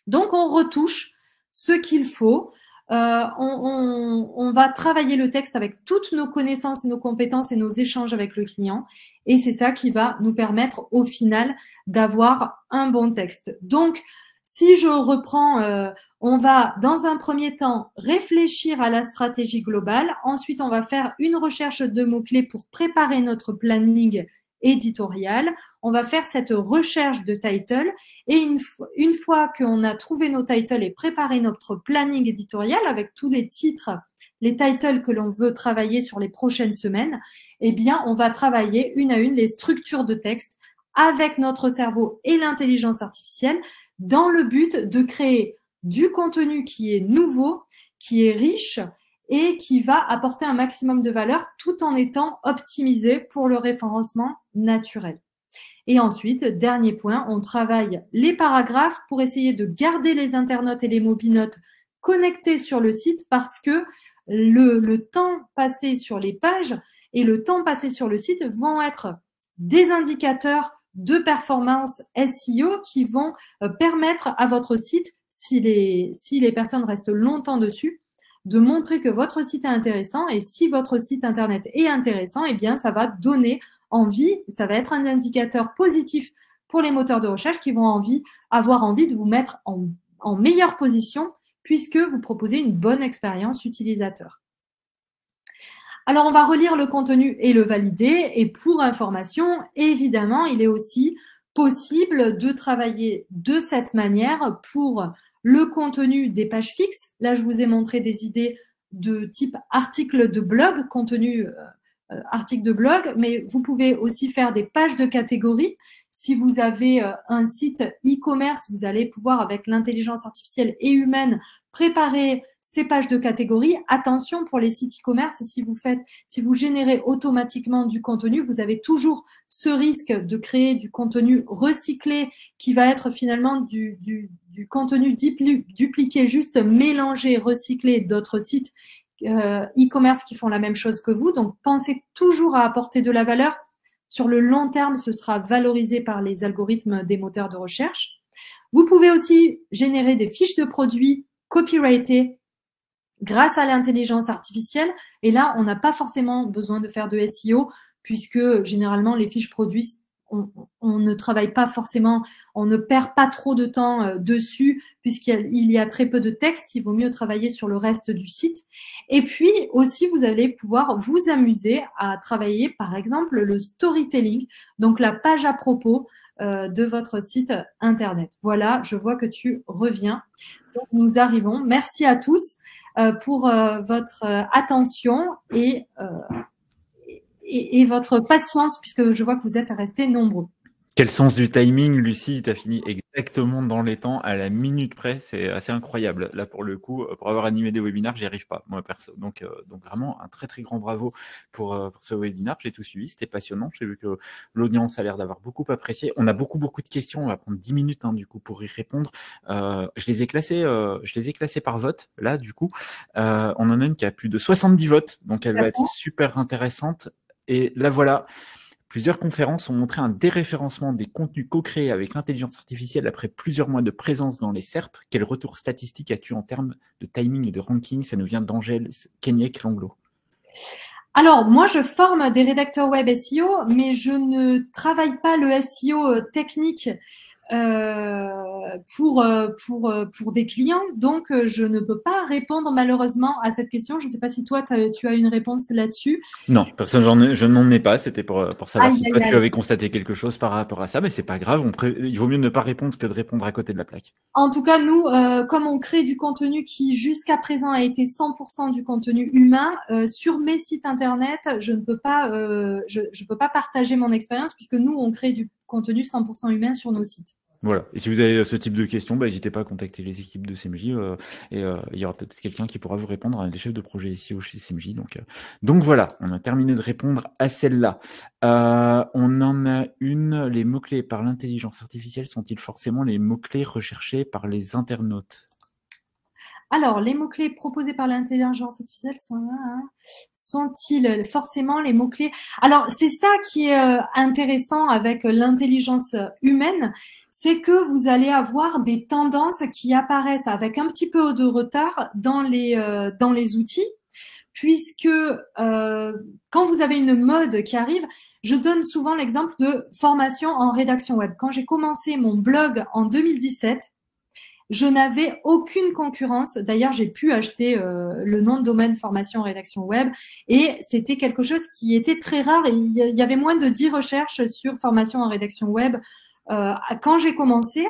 Donc, on retouche ce qu'il faut. On va travailler le texte avec toutes nos connaissances, nos compétences et nos échanges avec le client. Et c'est ça qui va nous permettre au final d'avoir un bon texte. Donc, si je reprends, on va dans un premier temps réfléchir à la stratégie globale. Ensuite, on va faire une recherche de mots-clés pour préparer notre planning éditorial. On va faire cette recherche de title et une fois qu'on a trouvé nos titles et préparé notre planning éditorial avec tous les titres, les titles que l'on veut travailler sur les prochaines semaines, eh bien, on va travailler une à une les structures de texte avec notre cerveau et l'intelligence artificielle dans le but de créer du contenu qui est nouveau, qui est riche et qui va apporter un maximum de valeur tout en étant optimisé pour le référencement naturel. Et ensuite, dernier point, on travaille les paragraphes pour essayer de garder les internautes et les mobinotes connectés sur le site parce que le temps passé sur les pages et le temps passé sur le site vont être des indicateurs de performance SEO qui vont permettre à votre site, si les personnes restent longtemps dessus, de montrer que votre site est intéressant. Et si votre site internet est intéressant, eh bien, ça va donner envie, ça va être un indicateur positif pour les moteurs de recherche qui vont avoir envie de vous mettre en meilleure position puisque vous proposez une bonne expérience utilisateur. Alors, on va relire le contenu et le valider. Et pour information, évidemment, il est aussi possible de travailler de cette manière pour le contenu des pages fixes. Là, je vous ai montré des idées de type article de blog, contenu article de blog, mais vous pouvez aussi faire des pages de catégorie. Si vous avez un site e-commerce, vous allez pouvoir, avec l'intelligence artificielle et humaine, préparer ces pages de catégorie. Attention pour les sites e-commerce, si vous générez automatiquement du contenu, vous avez toujours ce risque de créer du contenu recyclé qui va être finalement du contenu dupliqué, juste mélangé, recyclé d'autres sites e-commerce qui font la même chose que vous. Donc, pensez toujours à apporter de la valeur. Sur le long terme, ce sera valorisé par les algorithmes des moteurs de recherche. Vous pouvez aussi générer des fiches de produits copyrightées grâce à l'intelligence artificielle. Et là, on n'a pas forcément besoin de faire de SEO puisque généralement, les fiches produits on ne travaille pas forcément, on ne perd pas trop de temps dessus puisqu'il y a très peu de texte. Il vaut mieux travailler sur le reste du site. Et puis aussi, vous allez pouvoir vous amuser à travailler, par exemple, le storytelling, donc la page à propos de votre site internet. Voilà, je vois que tu reviens. Donc, nous arrivons. Merci à tous pour votre attention et votre patience, puisque je vois que vous êtes restés nombreux. Quel sens du timing, Lucie, tu as fini exactement dans les temps, à la minute près, c'est assez incroyable. Là, pour le coup, pour avoir animé des webinaires, j'y arrive pas, moi, perso. Donc vraiment, un très, très grand bravo pour ce webinaire. J'ai tout suivi, c'était passionnant. J'ai vu que l'audience a l'air d'avoir beaucoup apprécié. On a beaucoup de questions, on va prendre 10 minutes, hein, du coup, pour y répondre. Je les ai classées par vote, là, du coup. On en a une qui a plus de 70 votes, donc elle va être super intéressante. Et là, voilà. Plusieurs conférences ont montré un déréférencement des contenus co-créés avec l'intelligence artificielle après plusieurs mois de présence dans les SERP. Quel retour statistique as-tu en termes de timing et de ranking? Ça nous vient d'Angèle Kenyek-Langlo. Alors, moi, je forme des rédacteurs web SEO, mais je ne travaille pas le SEO technique pour des clients. Donc, je ne peux pas répondre malheureusement à cette question. Je ne sais pas si toi, tu as une réponse là-dessus. Non, personne, je n'en ai pas. C'était pour savoir si toi, tu avais constaté quelque chose par rapport à ça, mais c'est pas grave. Il vaut mieux ne pas répondre que de répondre à côté de la plaque. En tout cas, nous, comme on crée du contenu qui jusqu'à présent a été 100% du contenu humain, sur mes sites internet, je ne peux pas, je peux pas partager mon expérience puisque nous, on crée du contenu 100% humain sur nos sites. Voilà. Et si vous avez ce type de questions, n'hésitez pas à contacter les équipes de CMJ et il y aura peut-être quelqu'un qui pourra vous répondre, des chefs de projet SEO chez CMJ. Donc voilà, on a terminé de répondre à celle-là. On en a une. Les mots-clés par l'intelligence artificielle sont-ils forcément les mots-clés recherchés par les internautes? Alors, les mots-clés proposés par l'intelligence artificielle sont-ils forcément les mots-clés? Alors, c'est ça qui est intéressant avec l'intelligence humaine, c'est que vous allez avoir des tendances qui apparaissent avec un petit peu de retard dans les outils, puisque quand vous avez une mode qui arrive, je donne souvent l'exemple de formation en rédaction web. Quand j'ai commencé mon blog en 2017, je n'avais aucune concurrence. D'ailleurs, j'ai pu acheter le nom de domaine formation en rédaction web et c'était quelque chose qui était très rare. Et il y avait moins de 10 recherches sur formation en rédaction web quand j'ai commencé.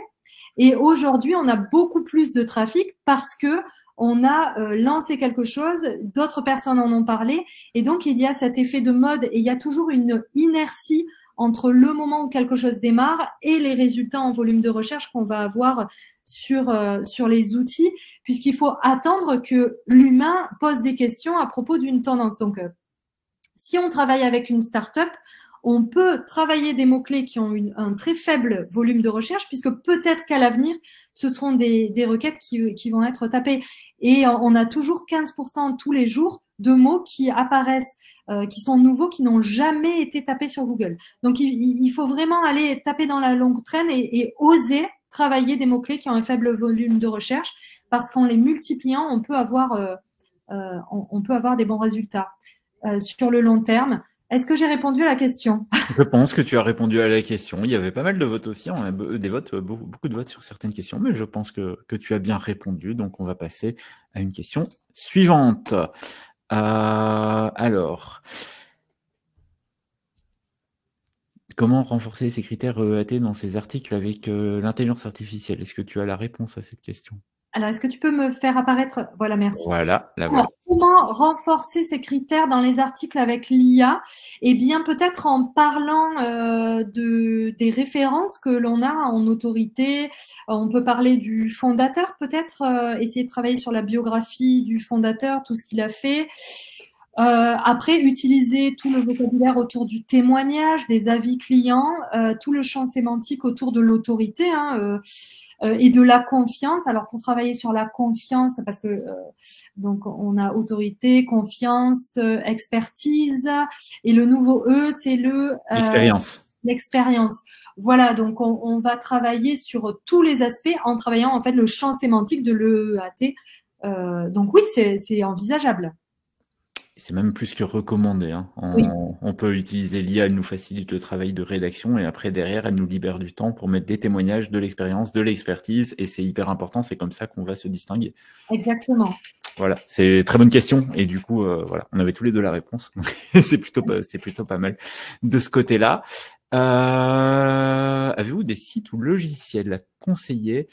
Et aujourd'hui, on a beaucoup plus de trafic parce que on a lancé quelque chose, d'autres personnes en ont parlé et donc il y a cet effet de mode et il y a toujours une inertie entre le moment où quelque chose démarre et les résultats en volume de recherche qu'on va avoir sur les outils, puisqu'il faut attendre que l'humain pose des questions à propos d'une tendance. Donc, si on travaille avec une start-up, on peut travailler des mots-clés qui ont un très faible volume de recherche, puisque peut-être qu'à l'avenir, ce seront des requêtes qui vont être tapées. Et on a toujours 15% tous les jours de mots qui apparaissent, qui sont nouveaux, qui n'ont jamais été tapés sur Google. Donc, il faut vraiment aller taper dans la longue traîne et oser travailler des mots-clés qui ont un faible volume de recherche, parce qu'en les multipliant, on peut avoir des bons résultats sur le long terme. Est-ce que j'ai répondu à la question? Je pense que tu as répondu à la question. Il y avait pas mal de votes aussi. On a des votes, beaucoup de votes sur certaines questions, mais je pense que tu as bien répondu. Donc, on va passer à une question suivante. Alors, comment renforcer ces critères EAT dans ces articles avec l'intelligence artificielle? Est-ce que tu as la réponse à cette question? Alors, est-ce que tu peux me faire apparaître? Voilà, merci. Voilà, la Alors, comment renforcer ces critères dans les articles avec l'IA? Eh bien, peut-être en parlant des références que l'on a en autorité. On peut parler du fondateur, peut-être, essayer de travailler sur la biographie du fondateur, tout ce qu'il a fait. Après, utiliser tout le vocabulaire autour du témoignage, des avis clients, tout le champ sémantique autour de l'autorité, et de la confiance. Alors, pour travailler sur la confiance, parce que donc on a autorité, confiance, expertise, et le nouveau E, c'est l'expérience. Voilà, donc on va travailler sur tous les aspects en travaillant en fait le champ sémantique de l'EAT. Donc oui, c'est envisageable. C'est même plus que recommandé, hein. Oui, On peut utiliser l'IA, elle nous facilite le travail de rédaction et après derrière, elle nous libère du temps pour mettre des témoignages, de l'expérience, de l'expertise et c'est hyper important, c'est comme ça qu'on va se distinguer. exactement. Voilà, c'est très bonne question et du coup, voilà, on avait tous les deux la réponse. C'est plutôt pas mal de ce côté-là. Avez-vous des sites ou logiciels à conseiller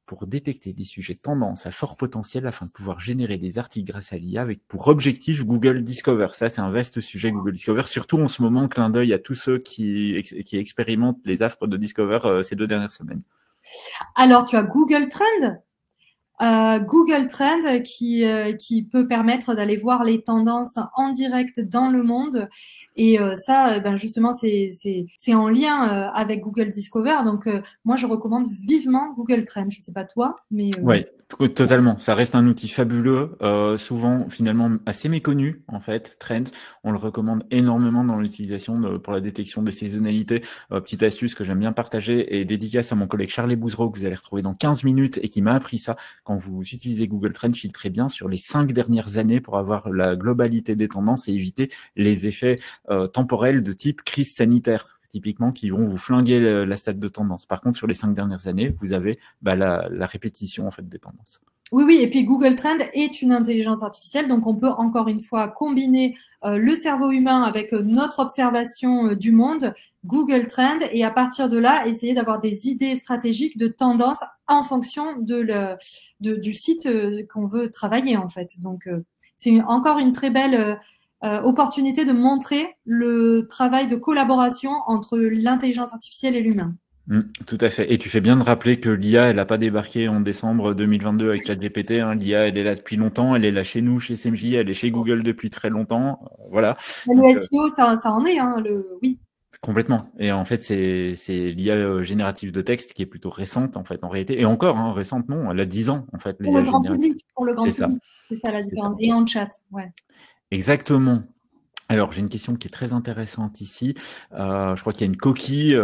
pour détecter des sujets tendance à fort potentiel afin de pouvoir générer des articles grâce à l'IA avec pour objectif Google Discover. Ça, c'est un vaste sujet, Google Discover, surtout en ce moment, clin d'œil à tous ceux qui expérimentent les affres de Discover ces 2 dernières semaines. Alors, tu as Google Trends. Google Trend qui peut permettre d'aller voir les tendances en direct dans le monde et ça ben justement c'est en lien avec Google Discover donc moi je recommande vivement Google Trend. Je sais pas toi mais Ouais, totalement. Ça reste un outil fabuleux, souvent finalement assez méconnu en fait. Trend, on le recommande énormément dans l'utilisation pour la détection des saisonnalités. Petite astuce que j'aime bien partager et dédicace à mon collègue Charlie Bouzreau que vous allez retrouver dans 15 minutes et qui m'a appris ça. Quand vous utilisez Google Trend, filtrez bien sur les 5 dernières années pour avoir la globalité des tendances et éviter les effets temporels de type crise sanitaire, typiquement, qui vont vous flinguer la stat de tendance. Par contre, sur les 5 dernières années, vous avez la répétition en fait des tendances. oui, oui, et puis Google Trend est une intelligence artificielle, donc on peut encore une fois combiner le cerveau humain avec notre observation du monde, Google Trend, et à partir de là, essayer d'avoir des idées stratégiques de tendance en fonction du site qu'on veut travailler en fait. Donc c'est encore une très belle opportunité de montrer le travail de collaboration entre l'intelligence artificielle et l'humain. Tout à fait. Et tu fais bien de rappeler que l'IA, elle n'a pas débarqué en décembre 2022 avec ChatGPT. Hein. L'IA, elle est là depuis longtemps. Elle est là chez nous, chez SMJ. Elle est chez Google depuis très longtemps. Voilà. Le Donc, SEO, ça en est, hein, oui. complètement. Et en fait, c'est l'IA générative de texte qui est plutôt récente, en fait, en réalité. Et encore, hein, récente, non, elle a 10 ans, en fait, l'IA générative. Pour le grand C'est ça. public, c'est ça la C'est ça. différence. Et en chat, ouais. Exactement. Alors, j'ai une question qui est très intéressante ici. Je crois qu'il y a une coquille,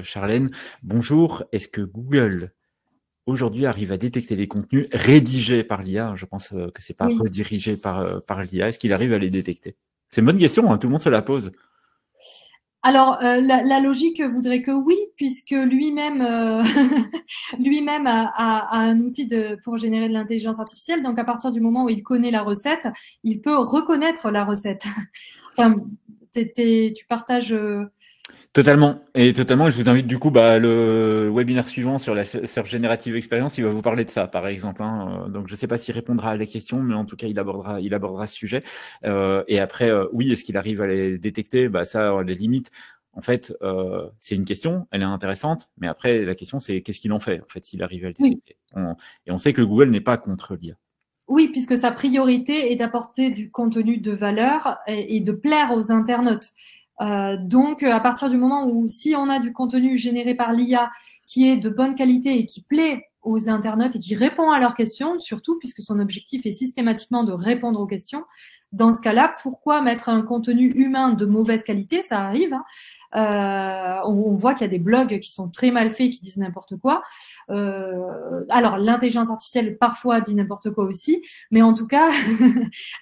Charlène. Bonjour, est-ce que Google aujourd'hui arrive à détecter les contenus rédigés par l'IA? Je pense que c'est pas Oui. redirigé par l'IA. Est-ce qu'il arrive à les détecter? C'est une bonne question, hein, tout le monde se la pose. Alors, la logique voudrait que oui, puisque lui-même lui-même a un outil pour générer de l'intelligence artificielle. Donc, à partir du moment où il connaît la recette, il peut reconnaître la recette. Enfin, tu partages. Totalement. Et totalement, je vous invite du coup le webinaire suivant sur la Search Generative Experience, il va vous parler de ça, par exemple. Hein. Donc, je ne sais pas s'il répondra à la question, mais en tout cas, il abordera ce sujet. Et après, oui, est-ce qu'il arrive à les détecter? Ça, les limites. En fait, c'est une question, elle est intéressante, mais après, la question, c'est qu'est-ce qu'il en fait, en fait, s'il arrive à le Oui. détecter. Et on sait que Google n'est pas contre l'IA. Oui, puisque sa priorité est d'apporter du contenu de valeur et de plaire aux internautes. Donc, à partir du moment où si on a du contenu généré par l'IA qui est de bonne qualité et qui plaît aux internautes et qui répond à leurs questions, surtout puisque son objectif est systématiquement de répondre aux questions, dans ce cas-là, pourquoi mettre un contenu humain de mauvaise qualité? Ça arrive. Hein. On voit qu'il y a des blogs qui sont très mal faits, qui disent n'importe quoi. Alors, l'intelligence artificielle parfois dit n'importe quoi aussi, mais en tout cas,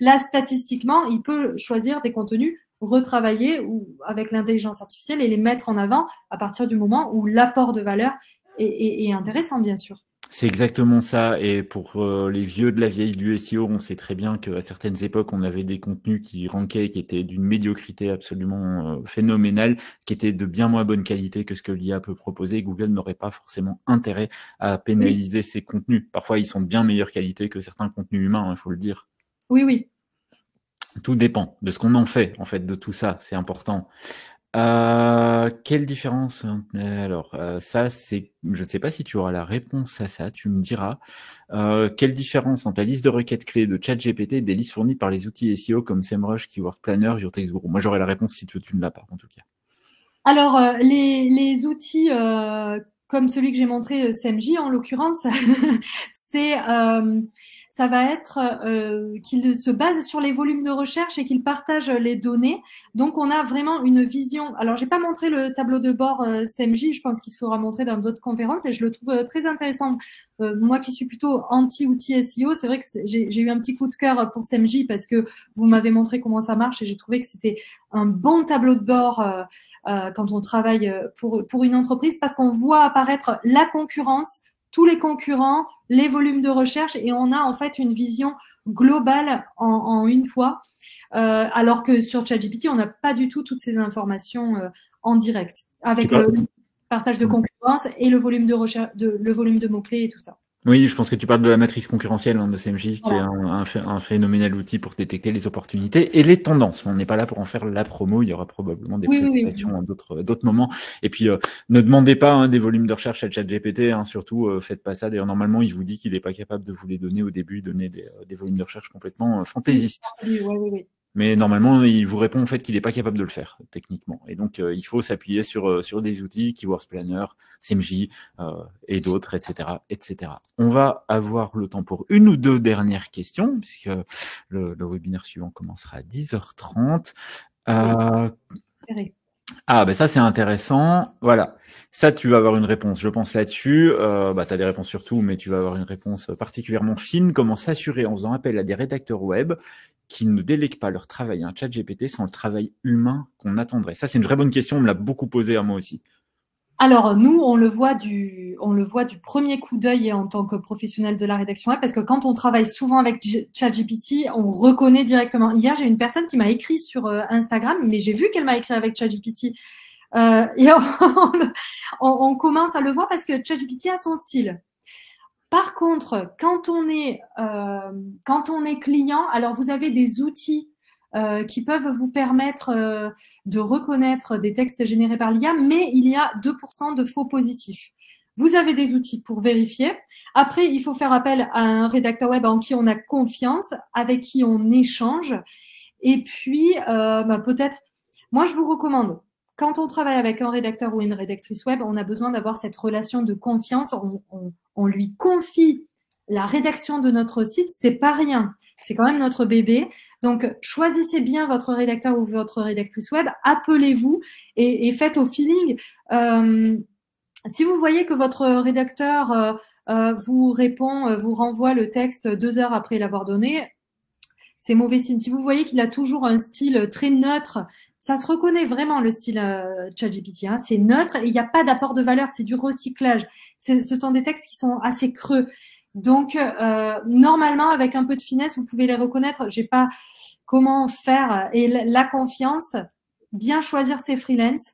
là, statistiquement, il peut choisir des contenus retravaillés ou avec l'intelligence artificielle et les mettre en avant à partir du moment où l'apport de valeur est intéressant, bien sûr. C'est exactement ça. Et pour les vieux de la vieille du SEO, on sait très bien qu'à certaines époques, on avait des contenus qui rankaient, qui étaient d'une médiocrité absolument phénoménale, qui étaient de bien moins bonne qualité que ce que l'IA peut proposer. Google n'aurait pas forcément intérêt à pénaliser ces contenus. Parfois, ils sont de bien meilleure qualité que certains contenus humains, il faut le dire. Oui, oui. Tout dépend de ce qu'on en fait de tout ça. C'est important. Quelle différence? Alors, ça, je ne sais pas si tu auras la réponse à ça, tu me diras. Quelle différence entre la liste de requêtes clés de ChatGPT et des listes fournies par les outils SEO comme SEMrush, Keyword Planner, YourTextGuru? Moi, j'aurai la réponse si tu ne l'as pas, en tout cas. Alors, les outils comme celui que j'ai montré, SEMJ en l'occurrence, c'est ça va être qu'il se base sur les volumes de recherche et qu'il partage les données. Donc, on a vraiment une vision. Alors, j'ai pas montré le tableau de bord CMJ, je pense qu'il sera montré dans d'autres conférences et je le trouve très intéressant. Moi qui suis plutôt anti-outil SEO, c'est vrai que j'ai eu un petit coup de cœur pour CMJ parce que vous m'avez montré comment ça marche et j'ai trouvé que c'était un bon tableau de bord quand on travaille pour une entreprise parce qu'on voit apparaître la concurrence, tous les concurrents, les volumes de recherche et on a en fait une vision globale en une fois. Alors que sur ChatGPT, on n'a pas du tout toutes ces informations en direct avec le partage de concurrence et le volume de recherche, le volume de mots-clés et tout ça. Oui, je pense que tu parles de la matrice concurrentielle de CMJ, qui est un phénoménal outil pour détecter les opportunités et les tendances. On n'est pas là pour en faire la promo, il y aura probablement des présentations à d'autres moments. Et puis, ne demandez pas des volumes de recherche à ChatGPT, surtout, faites pas ça. D'ailleurs, normalement, il vous dit qu'il n'est pas capable de vous les donner au début, donner des volumes de recherche complètement fantaisistes. Oui. Mais normalement, il vous répond en fait qu'il n'est pas capable de le faire, techniquement. Et donc, il faut s'appuyer sur des outils, Keywords Planner, CMJ et d'autres, etc., etc. On va avoir le temps pour une ou deux dernières questions, puisque le webinaire suivant commencera à 10h30. Ben ça, c'est intéressant. Voilà. Ça, tu vas avoir une réponse, je pense, là-dessus. Tu as des réponses sur tout, mais tu vas avoir une réponse particulièrement fine. Comment s'assurer en faisant appel à des rédacteurs web qui ne délèguent pas leur travail à un ChatGPT sans le travail humain qu'on attendrait? Ça, c'est une vraie bonne question. On me l'a beaucoup posé à moi aussi. Alors, nous, on le voit du premier coup d'œil en tant que professionnel de la rédaction web, parce que quand on travaille souvent avec ChatGPT, on reconnaît directement. Hier, j'ai une personne qui m'a écrit sur Instagram, mais j'ai vu qu'elle m'a écrit avec ChatGPT. Et on commence à le voir parce que ChatGPT a son style. Par contre, quand on est client, alors vous avez des outils qui peuvent vous permettre de reconnaître des textes générés par l'IA, mais il y a 2% de faux positifs. Vous avez des outils pour vérifier. Après, il faut faire appel à un rédacteur web en qui on a confiance, avec qui on échange. Et puis, peut-être, moi, je vous recommande, quand on travaille avec un rédacteur ou une rédactrice web, on a besoin d'avoir cette relation de confiance. On lui confie la rédaction de notre site, c'est pas rien. C'est quand même notre bébé. Donc, choisissez bien votre rédacteur ou votre rédactrice web, appelez-vous et faites au feeling. Si vous voyez que votre rédacteur vous répond, vous renvoie le texte 2 heures après l'avoir donné, c'est mauvais signe. Si vous voyez qu'il a toujours un style très neutre, ça se reconnaît vraiment le style ChatGPT. C'est neutre et il n'y a pas d'apport de valeur, c'est du recyclage. Ce sont des textes qui sont assez creux. Donc, normalement, avec un peu de finesse, vous pouvez les reconnaître. J'ai pas comment faire. Et la confiance, bien choisir ses freelances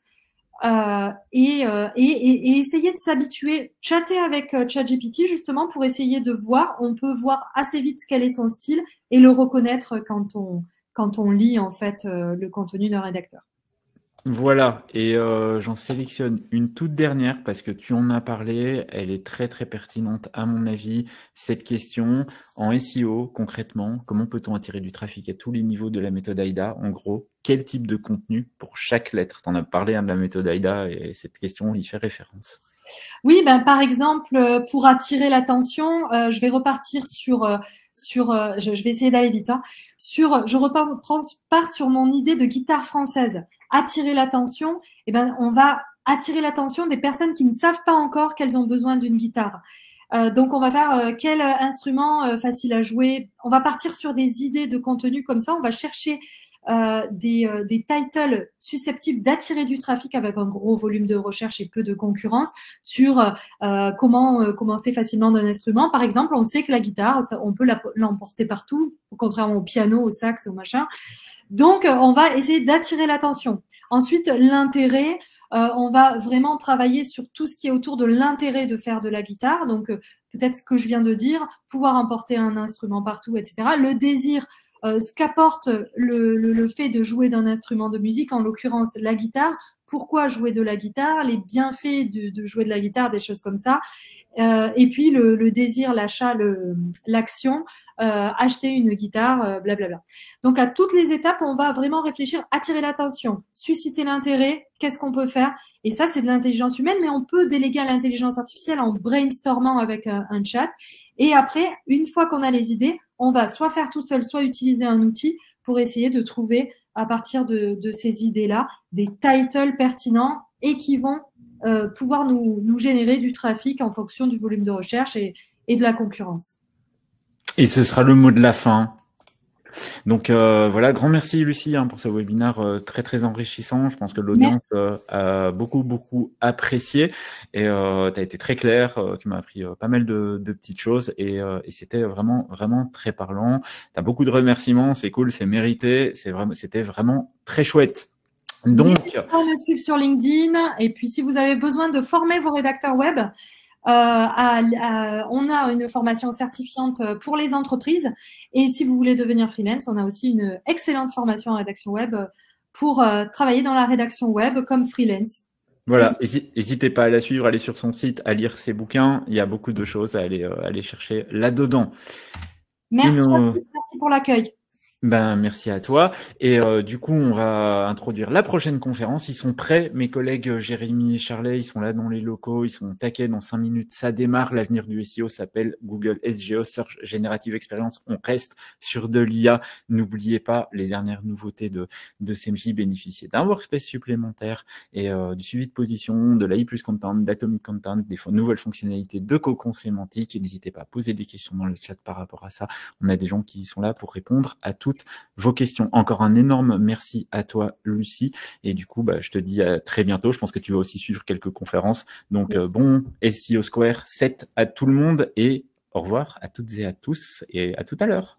et essayer de s'habituer. Chatter avec ChatGPT, justement, pour essayer de voir. On peut voir assez vite quel est son style et le reconnaître quand on lit, en fait, le contenu d'un rédacteur. Voilà, et j'en sélectionne une toute dernière parce que tu en as parlé, elle est très très pertinente à mon avis. Cette question, en SEO, concrètement, comment peut-on attirer du trafic à tous les niveaux de la méthode AIDA? En gros, quel type de contenu pour chaque lettre? Tu en as parlé de la méthode AIDA et cette question y fait référence. Oui, par exemple, pour attirer l'attention, je vais repartir je vais essayer d'aller vite. Je repars sur mon idée de guitare française. Attirer l'attention, on va attirer l'attention des personnes qui ne savent pas encore qu'elles ont besoin d'une guitare. Donc, on va faire quel instrument facile à jouer. On va partir sur des idées de contenu comme ça. On va chercher des titles susceptibles d'attirer du trafic avec un gros volume de recherche et peu de concurrence sur comment commencer facilement d'un instrument. Par exemple, on sait que la guitare, on peut l'emporter partout, contrairement au piano, au sax, au machin. Donc, on va essayer d'attirer l'attention. Ensuite, l'intérêt, on va vraiment travailler sur tout ce qui est autour de l'intérêt de faire de la guitare. Donc, peut-être ce que je viens de dire, pouvoir emporter un instrument partout, etc. Le désir, ce qu'apporte le fait de jouer d'un instrument de musique, en l'occurrence la guitare, pourquoi jouer de la guitare, les bienfaits de jouer de la guitare, des choses comme ça. Et puis le désir, l'achat, l'action, acheter une guitare, blablabla. Donc à toutes les étapes, on va vraiment réfléchir, attirer l'attention, susciter l'intérêt, qu'est-ce qu'on peut faire. Et ça, c'est de l'intelligence humaine, mais on peut déléguer à l'intelligence artificielle en brainstormant avec un chat. Et après, une fois qu'on a les idées, on va soit faire tout seul, soit utiliser un outil pour essayer de trouver à partir de ces idées-là des titles pertinents et qui vont pouvoir nous générer du trafic en fonction du volume de recherche et de la concurrence. Et ce sera le mot de la fin. Donc voilà, grand merci Lucie pour ce webinaire très très enrichissant. Je pense que l'audience a beaucoup apprécié et tu as été très clair, tu m'as appris pas mal de petites choses et c'était vraiment très parlant. Tu as beaucoup de remerciements, c'est cool, c'est mérité, c'était vraiment très chouette. Donc, n'hésitez pas à me suivre sur LinkedIn et puis si vous avez besoin de former vos rédacteurs web, on a une formation certifiante pour les entreprises et si vous voulez devenir freelance, on a aussi une excellente formation en rédaction web pour travailler dans la rédaction web comme freelance. Voilà, n'hésitez pas à la suivre, aller sur son site, à lire ses bouquins, il y a beaucoup de choses à aller chercher là-dedans. Merci à vous, merci pour l'accueil. Ben, merci à toi. Et du coup, on va introduire la prochaine conférence. Ils sont prêts, mes collègues Jérémy et Charlet, ils sont là dans les locaux, ils sont taquets dans 5 minutes. Ça démarre, l'avenir du SEO s'appelle Google SGO, Search Generative Experience. On reste sur de l'IA. N'oubliez pas les dernières nouveautés de CMJ, bénéficier d'un workspace supplémentaire et du suivi de position, de l'AI plus content, d'Atomic Content, des nouvelles fonctionnalités de cocon sémantique. N'hésitez pas à poser des questions dans le chat par rapport à ça. On a des gens qui sont là pour répondre à toutes vos questions. Encore un énorme merci à toi, Lucie. Et du coup, je te dis à très bientôt. Je pense que tu vas aussi suivre quelques conférences. Donc, bon SEO Square 7 à tout le monde et au revoir à toutes et à tous et à tout à l'heure.